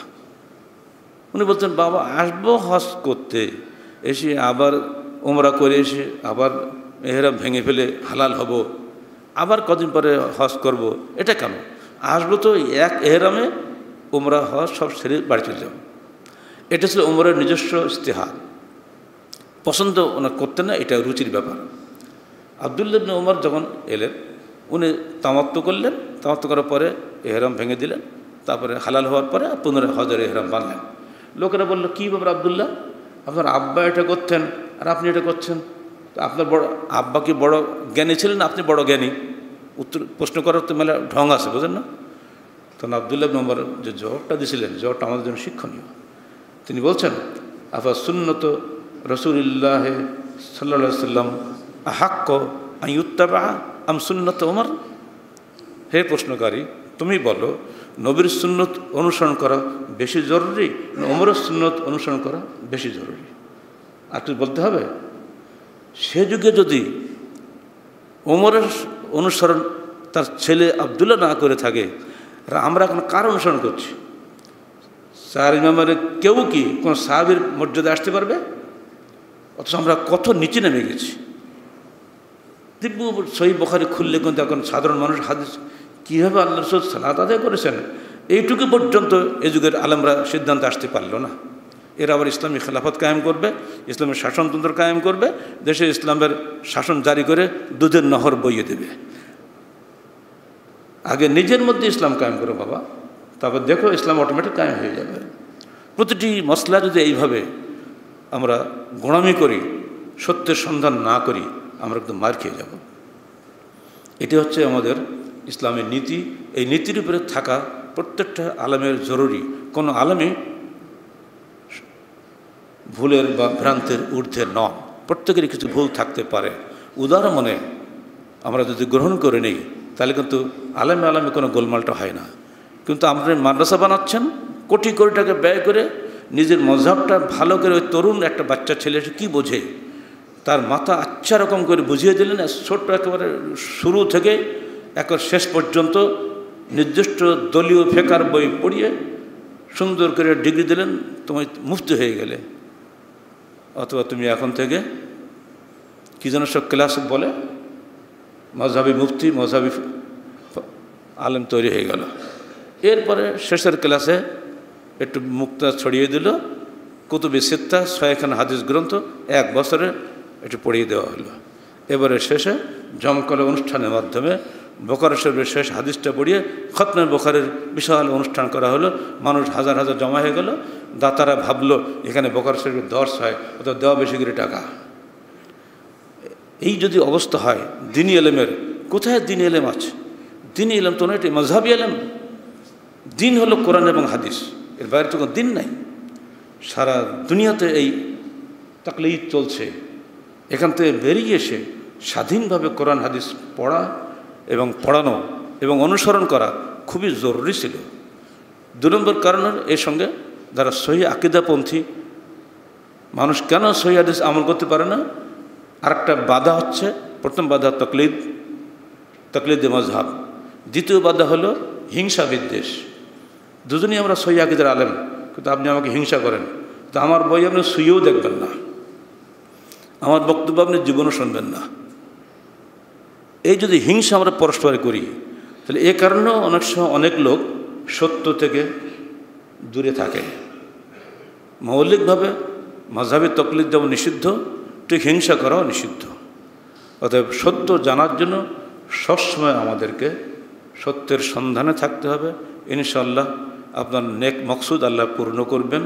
উনি বলতেন, বাবা আসবো হজ করতে, এসে আবার ওমরা করে এসে আবার এহরাম ভেঙে ফেলে হালাল হব, আবার কদিন পরে হজ করব, এটা কেন? আসবো তো এক এহরামে ওমরা হজ সব সেরে বাড়ি চলে যাব। এটা ছিল ওমরের নিজস্ব ইস্তেহাদ, পছন্দ ওনার করতেন না, এটা রুচির ব্যাপার। আব্দুল্লাহ ইবনে ওমর যখন এলেন, উনি তামাত্তু করলেন, তামাত্তু করার পরে এহরাম ভেঙে দিলেন, তারপরে হালাল হওয়ার পরে পুনরায় হজের এহরাম বাঁধলেন। লোকেরা বললো, কী ব্যাপার আব্দুল্লাহ, আপনার আব্বা এটা করতেন আর আপনি এটা করছেন, তো আপনার বড় আব্বা কি বড় জ্ঞানী ছিলেন, আপনি বড় জ্ঞানী? উত্তর প্রশ্ন করার তো মেলা ঢং আছে, বোঝেন না? তখন আব্দুল্লাহ ইবনে ওমর যে জবাবটা দিয়েছিলেন, জবাবটা আমাদের জন্য শিক্ষণীয়। তিনি বলছেন, আফা সুন্নত রাসূলিল্লাহ সাল্লাল্লাহু আলাইহি সাল্লাম আহাক্ক আন ইউত্তাবা আম সুন্নত ওমর? হে প্রশ্নকারী, তুমি বলো, নবীর সুন্নত অনুসরণ করা বেশি জরুরি না ওমরের সুন্নত অনুসরণ করা বেশি জরুরি? আর তুই বলতে হবে, সে যুগে যদি ওমরের অনুসরণ তার ছেলে আব্দুল্লাহ না করে থাকে, আমরা এখন কার অনুসরণ করছি? চার ইমামের কেউ কি কোনো সাহাবীর মর্যাদা আসতে পারবে? অথচ আমরা কত নিচে নেমে গেছি। দিব্য সহিহ বুখারী খুললে কিন্তু এখন সাধারণ মানুষ হাদিস কীভাবে আল্লাহ রাসূল সালাত আদায় করেছেন, এইটুকু পর্যন্ত এ যুগের আলেমরা সিদ্ধান্ত আসতে পারল না। এরা আবার ইসলামী খেলাফত কায়েম করবে, ইসলামের শাসনতন্ত্র কায়েম করবে, দেশে ইসলামের শাসন জারি করে দুধের নহর বইয়ে দেবে। আগে নিজের মধ্যে ইসলাম কায়েম করো বাবা, তারপর দেখো ইসলাম অটোমেটিক কায়েম হয়ে যাবে। প্রতিটি মসলা যদি এইভাবে আমরা গোঁড়ামি করি, সত্যের সন্ধান না করি, আমরা একদম মার খেয়ে যাব। এটি হচ্ছে আমাদের ইসলামের নীতি। এই নীতির উপরে থাকা প্রত্যেকটা আলেমের জরুরি। কোনো আলেমই ভুলের বা ভ্রান্তের ঊর্ধ্বে নন, প্রত্যেকেরই কিছু ভুল থাকতে পারে। উদার মনে আমরা যদি গ্রহণ করে নিই তাহলে কিন্তু আলেমে আলেমে কোনো গোলমালটা হয় না। কিন্তু আপনি মাদ্রাসা বানাচ্ছেন, কোটি কোটি টাকা ব্যয় করে, নিজের মযহাবটা ভালো করে ওই তরুণ একটা বাচ্চা ছেলে সে কী বোঝে, তার মাথা আচ্ছা রকম করে বুঝিয়ে দিলেন, ছোট্ট একেবারে শুরু থেকে একবার শেষ পর্যন্ত নির্দিষ্ট দলীয় ফেকার বই পড়িয়ে সুন্দর করে ডিগ্রি দিলেন, তুমি মুফতি হয়ে গেলে। অথবা তুমি এখন থেকে কী যেন সব ক্লাস বলে, মযহাবি মুফতি, মযহাবি আলেম তৈরি হয়ে গেল। এরপরে শেষের ক্লাসে একটু মুক্তা ছড়িয়ে দিল, কুতুবে সিত্তা 6খানা হাদিস গ্রন্থ 1 বছরে একটু পড়িয়ে দেওয়া হলো। এবারে শেষে জমকালো অনুষ্ঠানের মাধ্যমে বুখারী শরীফের শেষ হাদিসটা পড়িয়ে খতমে বুখারীর বিশাল অনুষ্ঠান করা হলো। মানুষ হাজার হাজার জমা হয়ে গেল। দাতারা ভাবলো এখানে বুখারী শরীফের দর্শ হয়, অথবা দেওয়া বেশি করে টাকা। এই যদি অবস্থা হয় দ্বীনি ইলমের, কোথায় দ্বীনি ইলম আছে? দ্বীনি ইলম তো না, এটি মযহাবি ইলম। দিন হলো কোরআন এবং হাদিস, এর বাইরে তো কোনো দিন নাই। সারা দুনিয়াতে এই তাকলিদ চলছে। এখান থেকে বেরিয়ে এসে স্বাধীনভাবে কোরআন হাদিস পড়া এবং পড়ানো এবং অনুসরণ করা খুবই জরুরি ছিল। 2 নম্বর কারণের এর সঙ্গে যারা সহি আকীদাপন্থী মানুষ কেন সহি হাদিস আমল করতে পারে না, আরেকটা বাধা হচ্ছে, প্রথম বাধা তাকলিদে মযহাব, দ্বিতীয় বাধা হলো হিংসা বিদ্বেষ। দুজনেই আমরা সহি আকীদার আলেম, কিন্তু আপনি আমাকে হিংসা করেন, তো আমার বই আপনি শুয়েও দেখবেন না, আমার বক্তব্য আপনি জীবনও শুনবেন না। এই যদি হিংসা আমরা পরস্পরে করি, তাহলে এ কারণেও অনেক সময় অনেক লোক সত্য থেকে দূরে থাকে। মৌলিকভাবে মযহাবি তাকলিদ যেমন নিষিদ্ধ, ঠিক হিংসা করাও নিষিদ্ধ। অতএব সত্য জানার জন্য সবসময় আমাদেরকে সত্যের সন্ধানে থাকতে হবে। ইনশাআল্লাহ আপনার নেক মকসুদ আল্লাহ পূর্ণ করবেন।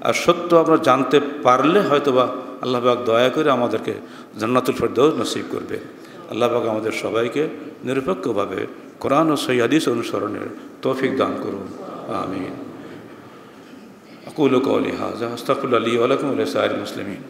আর সত্য আমরা জানতে পারলে হয়তোবা আল্লাহ পাক দয়া করে আমাদেরকে জান্নাতুল ফেরদৌস নসিব করবে। আল্লাহ পাক আমাদের সবাইকে নিরপেক্ষভাবে কোরআন ও সহিহ হাদিস অনুসরণের তৌফিক দান করুন। আমিন। আকুলু কওলি হাযা আস্তাগফিরুল্লাহ লি ওয়া লাকুম ওয়া লিসাইরিল মুসলিমিন।